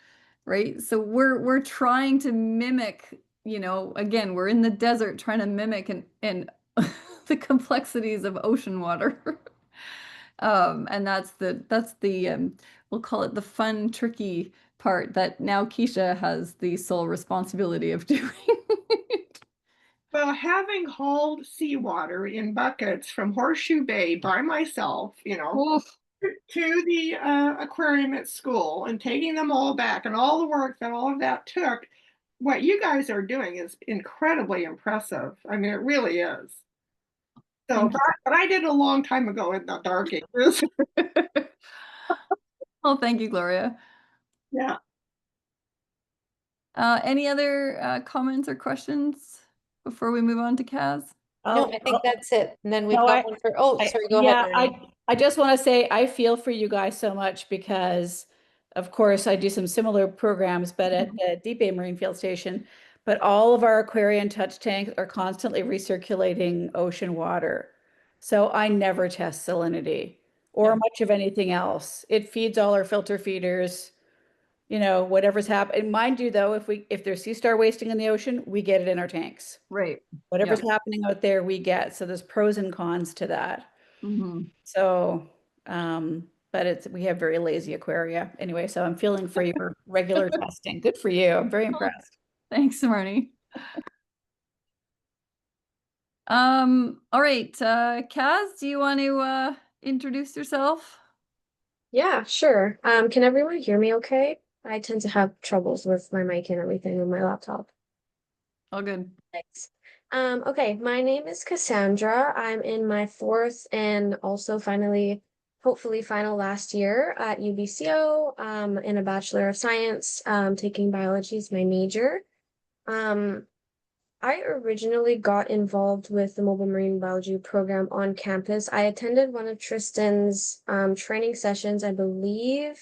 right? So we're trying to mimic, again, we're in the desert trying to mimic and the complexities of ocean water. And that's the we'll call it the fun, tricky part that now Keisha has the sole responsibility of doing. Well, having hauled seawater in buckets from Horseshoe Bay by myself, Oof. to the aquarium at school, and taking them all back, and all the work that all of that took, what you guys are doing is incredibly impressive. I mean, it really is. So, but I did a long time ago in the dark ages. Oh, thank you, Gloria. Yeah. Any other comments or questions before we move on to Kaz? No, I think that's it. And then we've No, got one for, sorry, go ahead, Marnie. I just want to say I feel for you guys so much because, of course, I do some similar programs, but at the Deep Bay Marine Field Station. But all of our aquarium touch tanks are constantly recirculating ocean water. So I never test salinity or much of anything else. It feeds all our filter feeders, whatever's happening. Mind you, though, if there's sea star wasting in the ocean, we get it in our tanks. Right. Whatever's happening out there, we get. So there's pros and cons to that. So, but we have very lazy aquaria anyway. So I'm feeling for your regular testing. Good for you. I'm very impressed. Thanks, Marnie. All right, Kaz, do you want to introduce yourself? Yeah, sure. Can everyone hear me okay? I tend to have troubles with my mic and everything on my laptop. All good. Thanks. Okay, my name is Cassandra. I'm in my 4th and also hopefully final last year at UBCO, in a Bachelor of Science, taking biology as my major. I originally got involved with the mobile marine biology program on campus. I attended one of Tristyn's training sessions, I believe,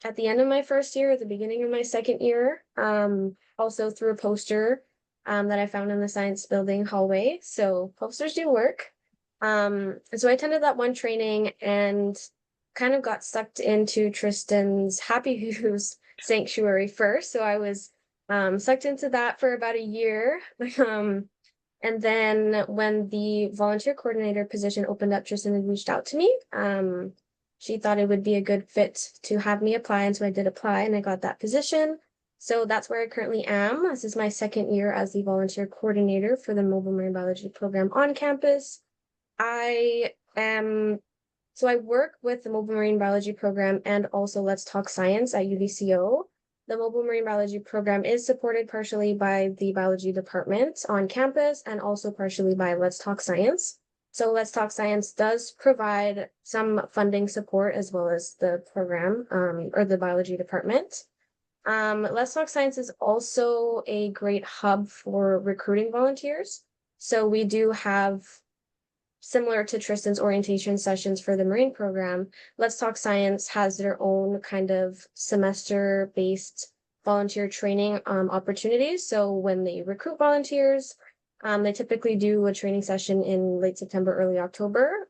at the end of my 1st year, at the beginning of my 2nd year, also through a poster that I found in the science building hallway. So posters do work. So I attended that one training and kind of got sucked into Tristyn's Happy Hooves sanctuary first. So I was sucked into that for about a year. And then when the volunteer coordinator position opened up, Tristyn had reached out to me. She thought it would be a good fit to have me apply, and so I did apply and I got that position. So that's where I currently am. This is my 2nd year as the volunteer coordinator for the mobile marine biology program on campus. I work with the mobile marine biology program and also Let's Talk Science at UBCO. The mobile marine biology program is supported partially by the biology department on campus and also partially by Let's Talk Science. So Let's Talk Science does provide some funding support as well as the program or the biology department. Let's Talk Science is also a great hub for recruiting volunteers. So we do have similar to Tristyn's orientation sessions for the marine program, Let's Talk Science has their own kind of semester-based volunteer training opportunities. So when they recruit volunteers, they typically do a training session in late September, early October.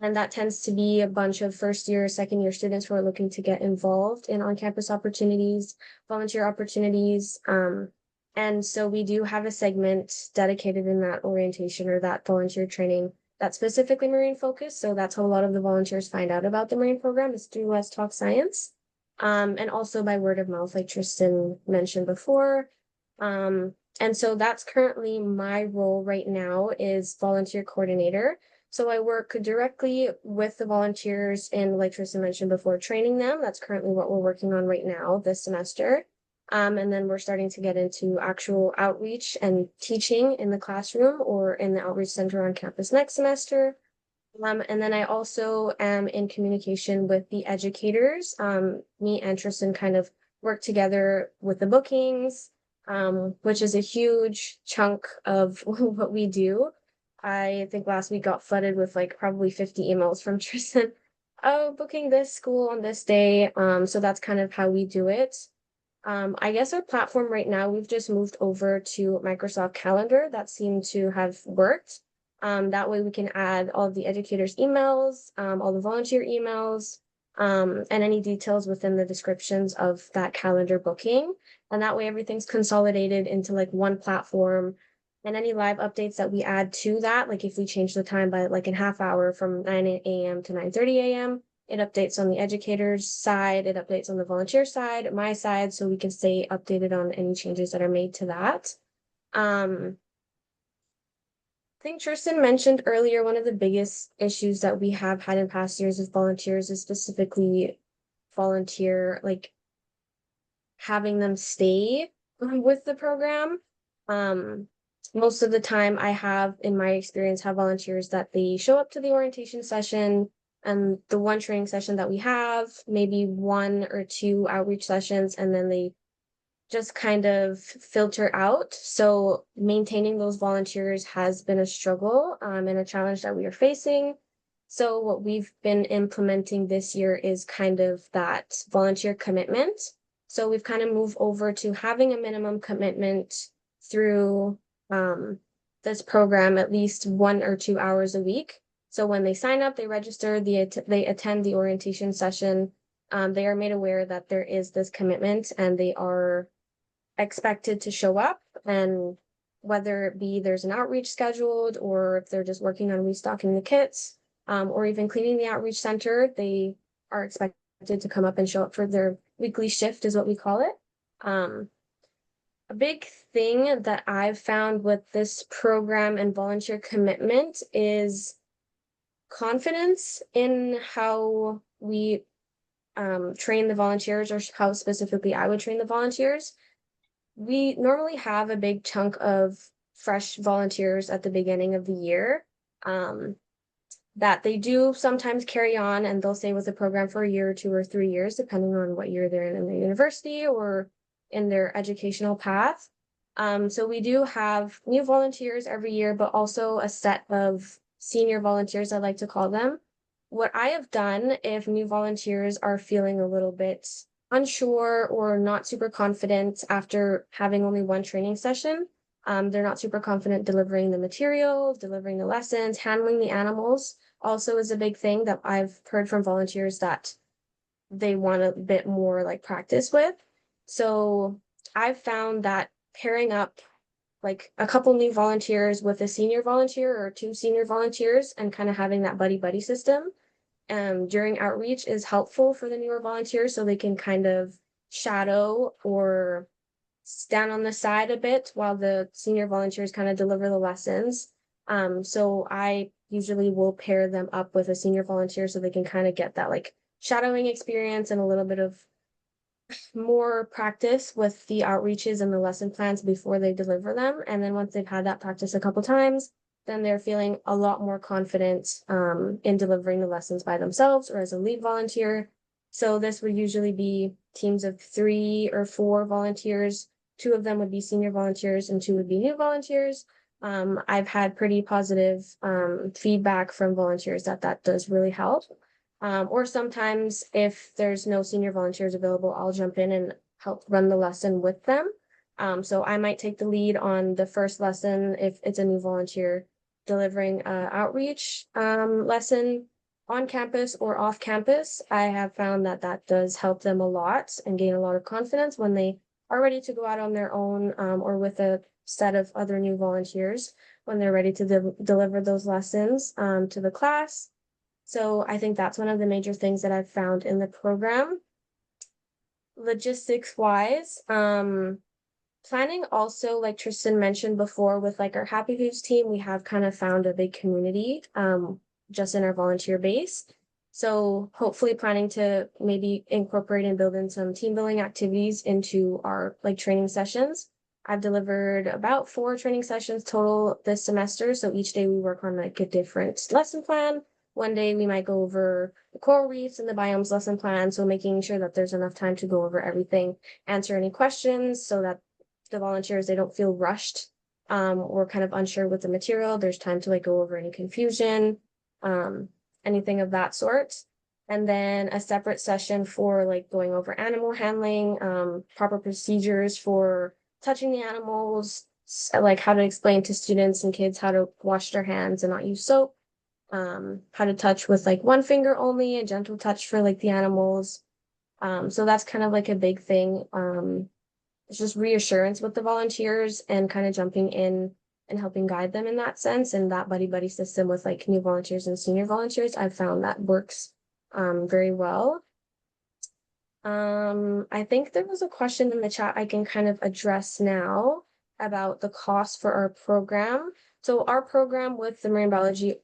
And that tends to be a bunch of first year, second year students who are looking to get involved in on-campus opportunities, volunteer opportunities. And so we do have a segment dedicated in that orientation or that volunteer training that's specifically marine focused. So that's how a lot of the volunteers find out about the marine program is through Let's Talk Science. And also by word of mouth, like Tristyn mentioned before. And so that's currently my role right now is volunteer coordinator. So I work directly with the volunteers and like Tristyn mentioned before, training them. That's currently what we're working on right now this semester. And then we're starting to get into actual outreach and teaching in the classroom or in the outreach center on campus next semester. And then I also am in communication with the educators. Me and Tristyn kind of work together with the bookings, which is a huge chunk of what we do. I think last week got flooded with like probably 50 emails from Tristyn. Oh, booking this school on this day. So that's kind of how we do it. I guess our platform right now, we've just moved over to Microsoft Calendar. That seemed to have worked. That way we can add all of the educators' emails, all the volunteer emails, and any details within the descriptions of that calendar booking. And that way everything's consolidated into like one platform. And any live updates that we add to that, like if we change the time by like a half hour from 9 a.m. to 9:30 a.m., it updates on the educator's side, it updates on the volunteer side, my side, so we can stay updated on any changes that are made to that. I think Tristyn mentioned earlier, one of the biggest issues that we have had in past years with volunteers is specifically volunteer, like having them stay with the program. Most of the time I have, in my experience, have volunteers that they show up to the orientation session and the one training session that we have, maybe 1 or 2 outreach sessions, and then they just kind of filter out. So maintaining those volunteers has been a struggle and a challenge that we are facing. So what we've been implementing this year is kind of that volunteer commitment. So we've kind of moved over to having a minimum commitment through this program at least 1 or 2 hours a week. So when they sign up, they register, they attend the orientation session. They are made aware that there is this commitment and they are expected to show up, and whether it be there's an outreach scheduled or if they're just working on restocking the kits, or even cleaning the outreach center, they are expected to come up and show up for their weekly shift is what we call it. A big thing that I've found with this program and volunteer commitment is confidence in how we train the volunteers, or how specifically I would train the volunteers. We normally have a big chunk of fresh volunteers at the beginning of the year that they do sometimes carry on, and they'll stay with the program for a year or 2 or 3 years, depending on what year they're in their university or in their educational path. So we do have new volunteers every year, but also a set of senior volunteers, I like to call them. What I have done, if new volunteers are feeling a little bit unsure or not super confident after having only one training session, they're not super confident delivering the material, delivering the lessons, handling the animals also is a big thing that I've heard from volunteers that they want a bit more like practice with. So I've found that pairing up like a couple new volunteers with a senior volunteer or 2 senior volunteers and kind of having that buddy system during outreach is helpful for the newer volunteers, so they can kind of shadow or stand on the side a bit while the senior volunteers kind of deliver the lessons. So I usually will pair them up with a senior volunteer so they can kind of get that like shadowing experience and a little bit of more practice with the outreaches and the lesson plans before they deliver them. And then once they've had that practice a couple times, then they're feeling a lot more confident in delivering the lessons by themselves or as a lead volunteer. So this would usually be teams of 3 or 4 volunteers. 2 of them would be senior volunteers and 2 would be new volunteers. I've had pretty positive feedback from volunteers that does really help. Or sometimes if there's no senior volunteers available, I'll jump in and help run the lesson with them. So I might take the lead on the first lesson if it's a new volunteer delivering a outreach lesson on campus or off campus. I have found that does help them a lot and gain a lot of confidence when they are ready to go out on their own or with a set of other new volunteers when they're ready to deliver those lessons to the class. So I think that's one of the major things that I've found in the program. Logistics wise, planning also, like Tristyn mentioned before, with like our Happy Foods team, we have kind of found a big community just in our volunteer base. So hopefully planning to maybe incorporate and build in some team building activities into our like training sessions. I've delivered about 4 training sessions total this semester. So each day we work on like a different lesson plan. One day we might go over the coral reefs and the biomes lesson plan. So making sure that there's enough time to go over everything, answer any questions so that the volunteers, they don't feel rushed or kind of unsure with the material. There's time to like go over any confusion, anything of that sort. And then a separate session for like going over animal handling, proper procedures for touching the animals, like how to explain to students and kids how to wash their hands and not use soap, how to touch with like one finger only, a gentle touch for like the animals. So that's kind of like a big thing. It's just reassurance with the volunteers and kind of jumping in and helping guide them in that sense. And that buddy system with like new volunteers and senior volunteers, I've found that works very well. I think there was a question in the chat I can kind of address now about the cost for our program. So our program with the marine biology,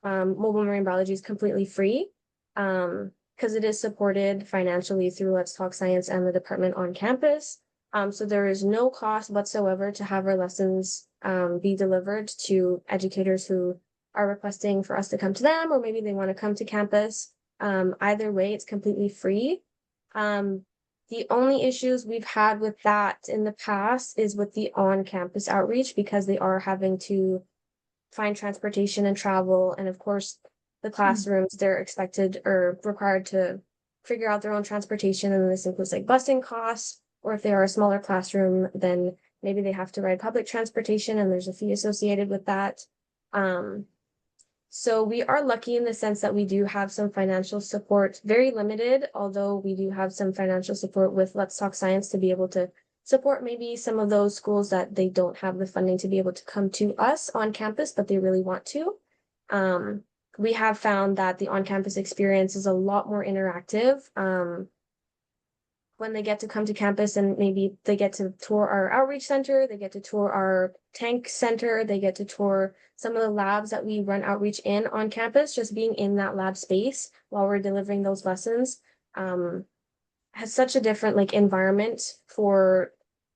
mobile marine biology is completely free because it is supported financially through Let's Talk Science and the department on campus. So there is no cost whatsoever to have our lessons be delivered to educators who are requesting for us to come to them, or maybe they want to come to campus. Either way, it's completely free. The only issues we've had with that in the past is with the on-campus outreach, because they are having to find transportation and travel. And of course, the classrooms, they're expected or required to figure out their own transportation. And this includes like busing costs, or if they are a smaller classroom, then maybe they have to ride public transportation and there's a fee associated with that. So we are lucky in the sense that we do have some financial support, very limited, although we do have some financial support with Let's Talk Science to be able to support maybe some of those schools that they don't have the funding to be able to come to us on campus, but they really want to. We have found that the on-campus experience is a lot more interactive. When they get to come to campus and maybe they get to tour our outreach center, they get to tour our tank center, they get to tour some of the labs that we run outreach in on campus. Just being in that lab space while we're delivering those lessons has such a different like environment for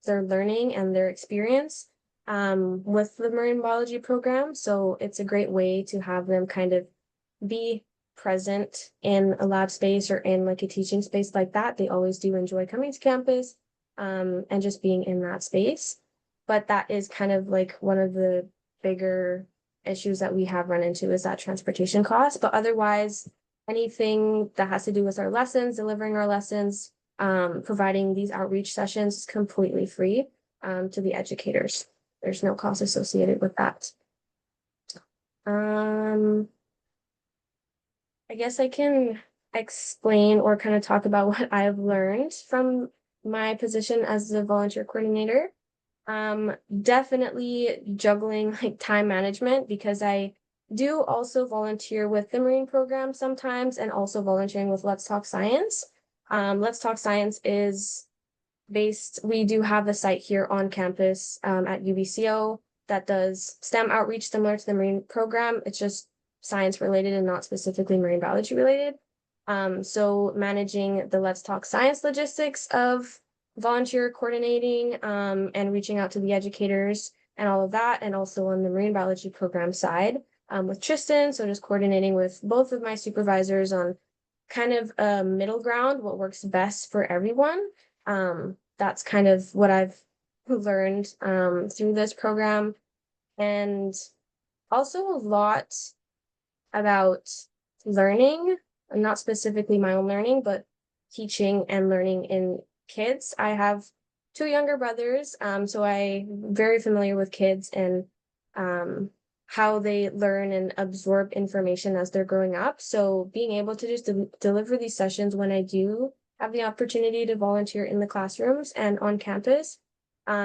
their learning and their experience with the marine biology program. So it's a great way to have them kind of be present in a lab space or in like a teaching space like that. They always do enjoy coming to campus and just being in that space. But that is kind of like one of the bigger issues that we have run into, is that transportation cost. But otherwise, anything that has to do with our lessons, delivering our lessons, providing these outreach sessions is completely free to the educators. There's no cost associated with that. I guess I can explain or kind of talk about what I've learned from my position as the volunteer coordinator. Definitely juggling like time management, because I do also volunteer with the marine program sometimes, and also volunteering with Let's Talk Science. Let's Talk Science is based, we do have a site here on campus at UBCO that does STEM outreach similar to the marine program. It's just science related and not specifically marine biology related. So managing the Let's Talk Science logistics of volunteer coordinating and reaching out to the educators and all of that, and also on the marine biology program side with Tristyn. So just coordinating with both of my supervisors on kind of a middle ground, what works best for everyone. That's kind of what I've learned through this program. and also a lot about learning, not specifically my own learning, but teaching and learning in kids. I have two younger brothers, so I'm very familiar with kids and how they learn and absorb information as they're growing up. So being able to just deliver these sessions when I do have the opportunity to volunteer in the classrooms and on campus,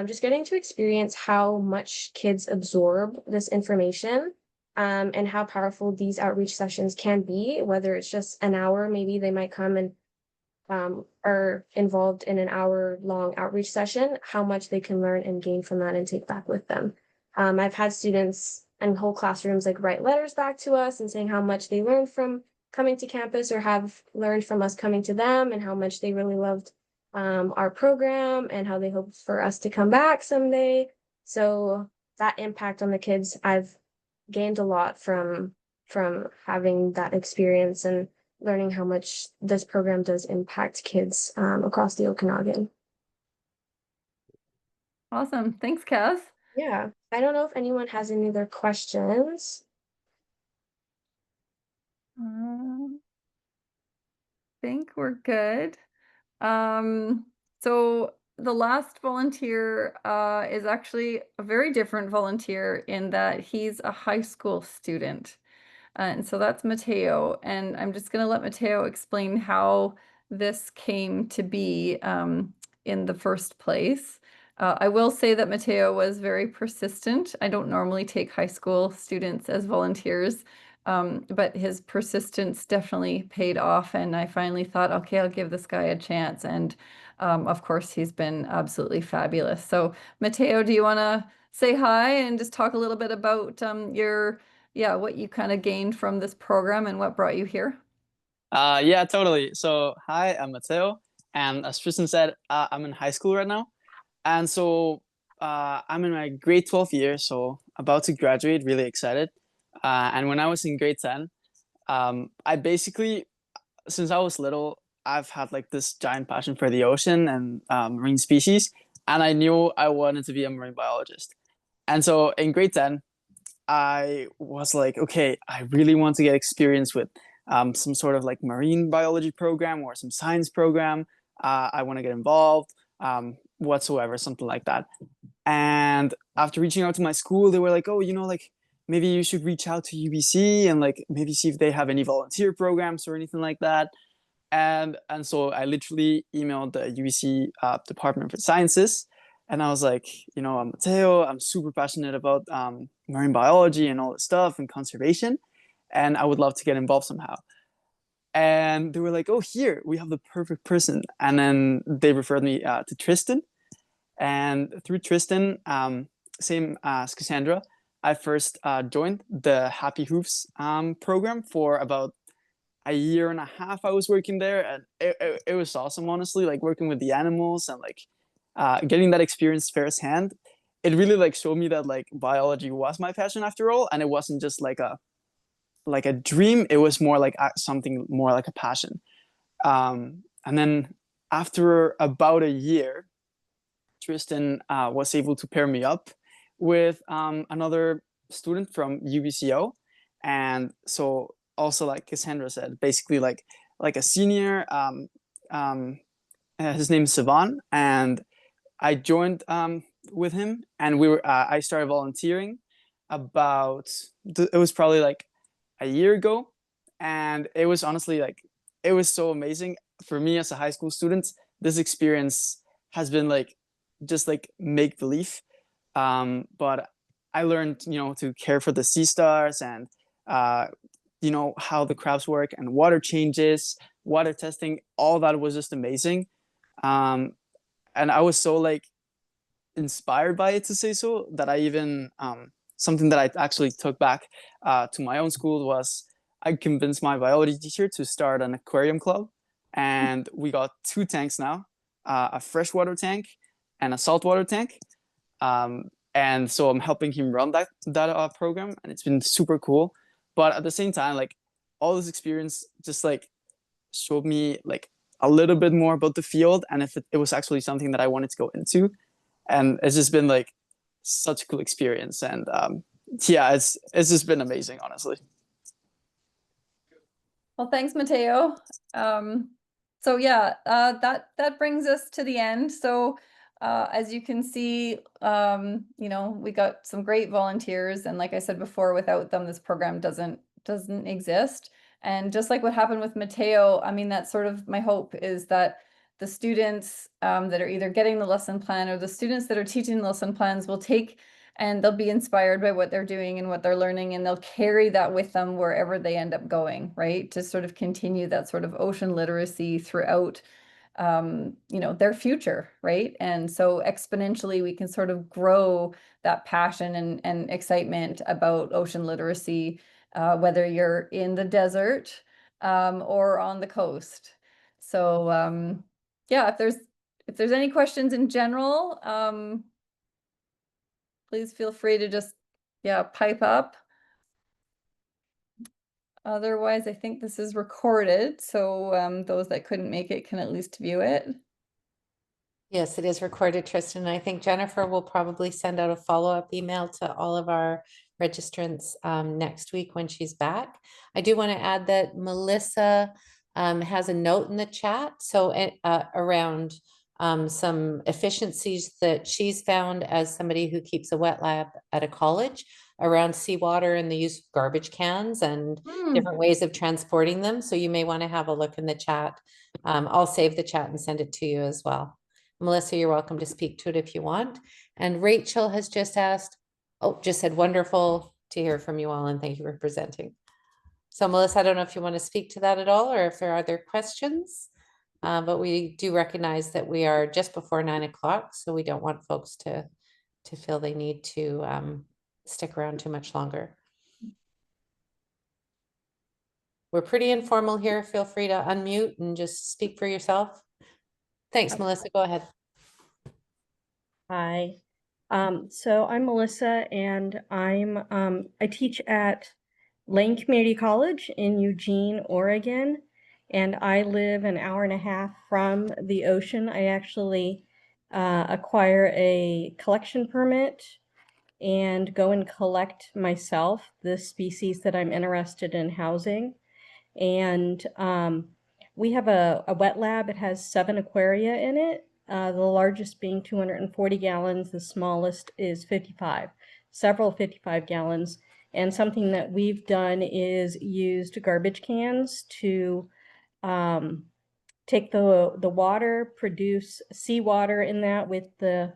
just getting to experience how much kids absorb this information, and how powerful these outreach sessions can be, whether it's just an hour, maybe they might come and are involved in an hour-long outreach session, how much they can learn and gain from that and take back with them. I've had students and whole classrooms like write letters back to us and saying how much they learned from coming to campus or have learned from us coming to them, and how much they really loved our program and how they hope for us to come back someday. So that impact on the kids, I've gained a lot from having that experience and learning how much this program does impact kids across the Okanagan. Awesome. Thanks, Kaz. Yeah, I don't know if anyone has any other questions. Think we're good. So the last volunteer is actually a very different volunteer in that he's a high school student. And so that's Mateo. And I'm just going to let Mateo explain how this came to be in the first place. I will say that Mateo was very persistent. I don't normally take high school students as volunteers, but his persistence definitely paid off. And I finally thought, okay, I'll give this guy a chance. And of course, he's been absolutely fabulous. So Mateo, do you want to say hi and just talk a little bit about what you kind of gained from this program and what brought you here? Yeah, totally. So, hi, I'm Mateo, and as Tristyn said, I'm in high school right now, and so I'm in my grade 12 year, so about to graduate, really excited. And when I was in grade 10, I basically, since I was little, I've had like this giant passion for the ocean and marine species, and I knew I wanted to be a marine biologist. And so in grade 10, I was like, okay, I really want to get experience with some sort of like marine biology program or some science program. I want to get involved whatsoever, something like that. And after reaching out to my school, they were like, oh, like maybe you should reach out to UBC and like maybe see if they have any volunteer programs or anything like that. And so I literally emailed the UBC Department for Sciences, and I was like, I'm Mateo. I'm super passionate about marine biology and all this stuff and conservation, and I would love to get involved somehow. And they were like, oh, here we have the perfect person. And then they referred me to Tristyn, and through Tristyn, same as Cassandra, I first joined the Happy Hoofs program for about a year and a half. I was working there, and it was awesome, honestly, like working with the animals and like getting that experience firsthand. It really like showed me that like biology was my passion after all, and it wasn't just like a dream. It was more like something more like a passion. And then after about a year, Tristyn was able to pair me up with another student from UBCO, and so also like Cassandra said, basically like a senior. His name is Sivan, and I joined with him, and I started volunteering about. It was probably like a year ago, and it was honestly like it was so amazing for me as a high school student. This experience has been like just like make believe, but I learned to care for the sea stars and how the crabs work and water changes, water testing, all that was just amazing. And I was so like inspired by it, to say so, that I even something that I actually took back to my own school was I convinced my biology teacher to start an aquarium club, and we got 2 tanks now, a freshwater tank and a saltwater tank. And so I'm helping him run that program, and it's been super cool. But at the same time, like all this experience just like showed me like a little bit more about the field, and if it was actually something that I wanted to go into. And it's just been like such a cool experience. And yeah, it's just been amazing, honestly. Well, thanks, Mateo. So yeah, that brings us to the end. So as you can see, you know, we got some great volunteers, and like I said before, without them, this program doesn't exist. And just like what happened with Mateo, I mean, that's sort of my hope, is that the students that are either getting the lesson plan or the students that are teaching the lesson plans will take, and they'll be inspired by what they're doing and what they're learning, and they'll carry that with them wherever they end up going, right? To sort of continue that sort of ocean literacy throughout, you know, their future, right? And so exponentially, we can sort of grow that passion and excitement about ocean literacy, whether you're in the desert or on the coast. So yeah, if there's any questions in general, please feel free to just, yeah, pipe up. Otherwise, I think this is recorded, so those that couldn't make it can at least view it. Yes, it is recorded, Tristyn. I think Jennifer will probably send out a follow-up email to all of our registrants next week when she's back. I do want to add that Melissa has a note in the chat, so around some efficiencies that she's found as somebody who keeps a wet lab at a college around seawater and the use of garbage cans and different ways of transporting them. So you may want to have a look in the chat. I'll save the chat and send it to you as well. Melissa, you're welcome to speak to it if you want. And Rachel has just asked, just said, wonderful to hear from you all, and thank you for presenting. So Melissa, I don't know if you want to speak to that at all, or if there are other questions, but we do recognize that we are just before 9 o'clock, so we don't want folks to feel they need to stick around too much longer. We're pretty informal here. Feel free to unmute and just speak for yourself. Thanks, Melissa. Go ahead. Hi. So I'm Melissa, and I teach at Lane Community College in Eugene, Oregon, and I live an hour and a half from the ocean. I actually acquire a collection permit and go and collect myself the species that I'm interested in housing. And we have a wet lab. It has 7 aquaria in it. The largest being 240 gallons, the smallest is 55, several 55 gallons. And something that we've done is used garbage cans to take the water, produce seawater in that with the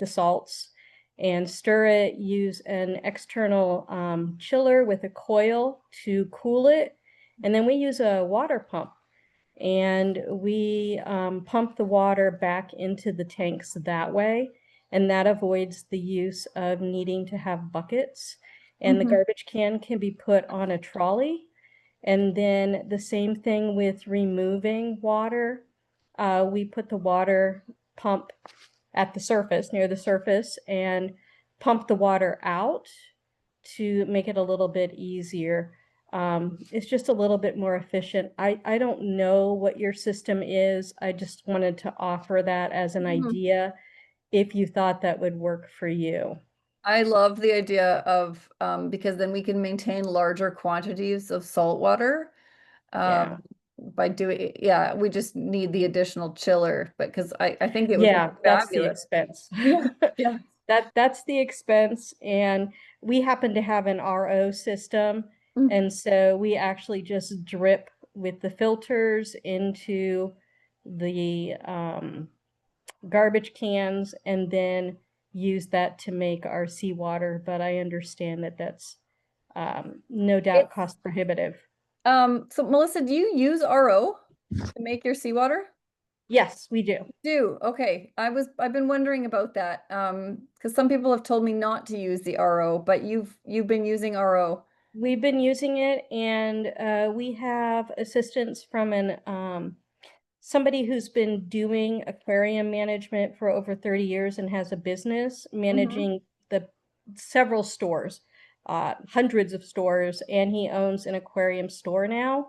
salts, and stir it, use an external chiller with a coil to cool it. And then we use a water pump, and we pump the water back into the tanks that way, and that avoids the use of needing to have buckets. And the garbage can be put on a trolley. And then the same thing with removing water. We put the water pump at the surface, near the surface, and pump the water out to make it a little bit easier. It's just a little bit more efficient. I don't know what your system is. I just wanted to offer that as an idea if you thought that would work for you. I love the idea of, because then we can maintain larger quantities of salt water. Yeah. By doing, yeah, we just need the additional chiller, but because I think it would Yeah, be that's the fabulous. expense. Yeah. That's the expense. And we happen to have an RO system. And so we actually just drip with the filters into the garbage cans and then use that to make our seawater. But I understand that that's no doubt cost prohibitive. So Melissa, do you use RO to make your seawater? Yes, we do. Okay. I've been wondering about that. Because some people have told me not to use the RO, but you've been using RO. We've been using it, and we have assistance from somebody who's been doing aquarium management for over 30 years and has a business managing the several stores, hundreds of stores, and he owns an aquarium store now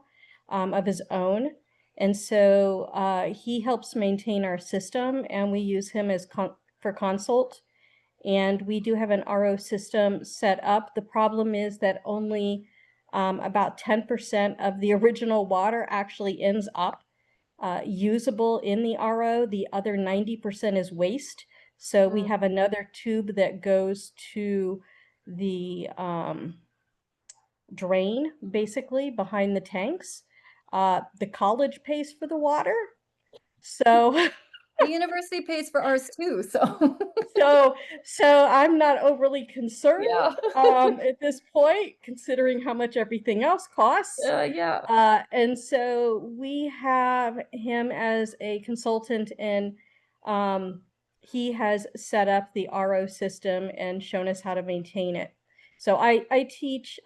of his own. And so he helps maintain our system, and we use him as for consult. and we do have an RO system set up. The problem is that only about 10% of the original water actually ends up usable in the RO. The other 90% is waste. So we have another tube that goes to the drain, basically, behind the tanks. The college pays for the water. So The university pays for ours too, so. so I'm not overly concerned Yeah. at this point, considering how much everything else costs. Yeah. And so we have him as a consultant, and he has set up the RO system and shown us how to maintain it. So I teach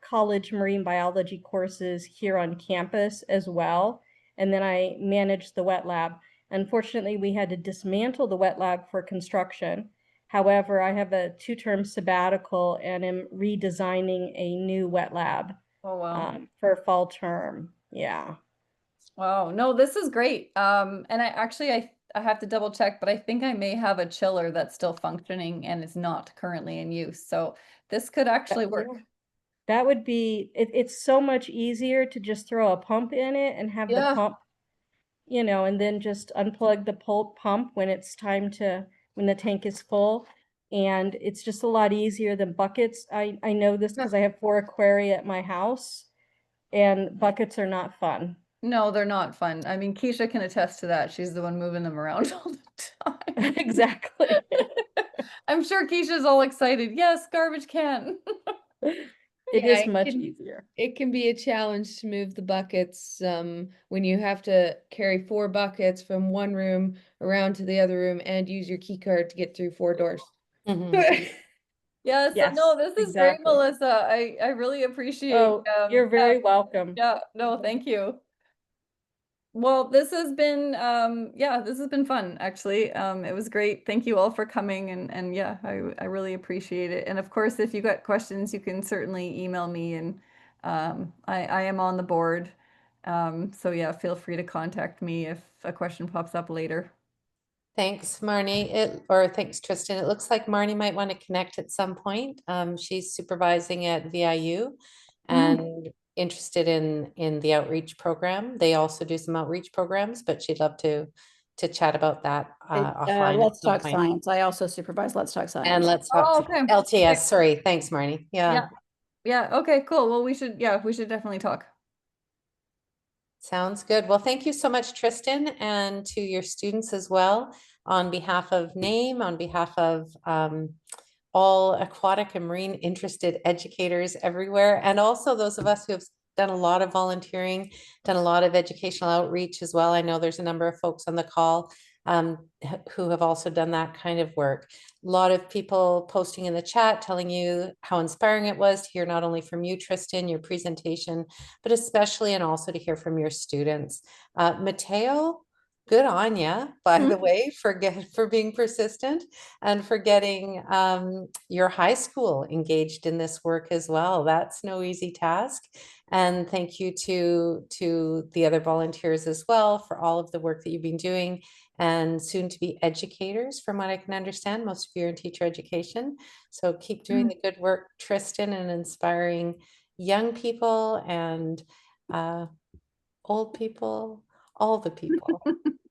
college marine biology courses here on campus as well, and then I manage the wet lab. Unfortunately, we had to dismantle the wet lab for construction. However, I have a 2-term sabbatical and am redesigning a new wet lab Oh, wow. for fall term. Yeah. Wow. No, this is great. And I have to double check, but I think I may have a chiller that's still functioning and is not currently in use. So this could actually work. That would be, it's so much easier to just throw a pump in it and have the Yeah. pump, and then just unplug the pump when it's time to, when the tank is full. And it's just a lot easier than buckets. I know this because I have 4 aquaria at my house, and buckets are not fun. No, they're not fun. I mean, Keisha can attest to that. She's the one moving them around all the time. Exactly. I'm sure Keisha's all excited. Yes, garbage can. It is much easier. It can be a challenge to move the buckets when you have to carry 4 buckets from one room around to the other room and use your key card to get through 4 doors. Yes, Yes, no, this is great, exactly. Melissa. I really appreciate. Oh, you're very welcome. Yeah, no, thank you. Well, this has been this has been fun, actually. It was great. Thank you all for coming, and yeah, I really appreciate it. And of course, if you got questions, you can certainly email me, and I am on the board. So yeah, feel free to contact me if a question pops up later. Thanks, Marnie, or thanks, Tristyn. It looks like Marnie might want to connect at some point. She's supervising at VIU and interested in the outreach program. They also do some outreach programs, but she'd love to chat about that offline. Let's Talk Science. I also supervise Let's Talk Science. And Let's Talk okay. LTS. Sorry, thanks, Marnie. Yeah. Okay, cool. Well, we should definitely talk. Sounds good. Well, thank you so much, Tristyn, and to your students as well. On behalf of NAME, on behalf of all aquatic and marine interested educators everywhere, and also those of us who have done a lot of volunteering, done a lot of educational outreach as well. I know there's a number of folks on the call who have also done that kind of work. A lot of people posting in the chat telling you how inspiring it was to hear not only from you, Tristyn, your presentation, but especially and also to hear from your students. Mateo, good on you, by the way, for being persistent and for getting your high school engaged in this work as well. That's no easy task. And thank you to the other volunteers as well for all of the work that you've been doing, and soon to be educators, from what I can understand. Most of you are in teacher education. So keep doing the good work, Tristyn, and inspiring young people and old people, all the people.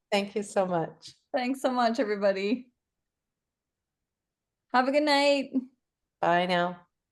Thank you so much. Thanks so much, everybody. Have a good night. Bye now.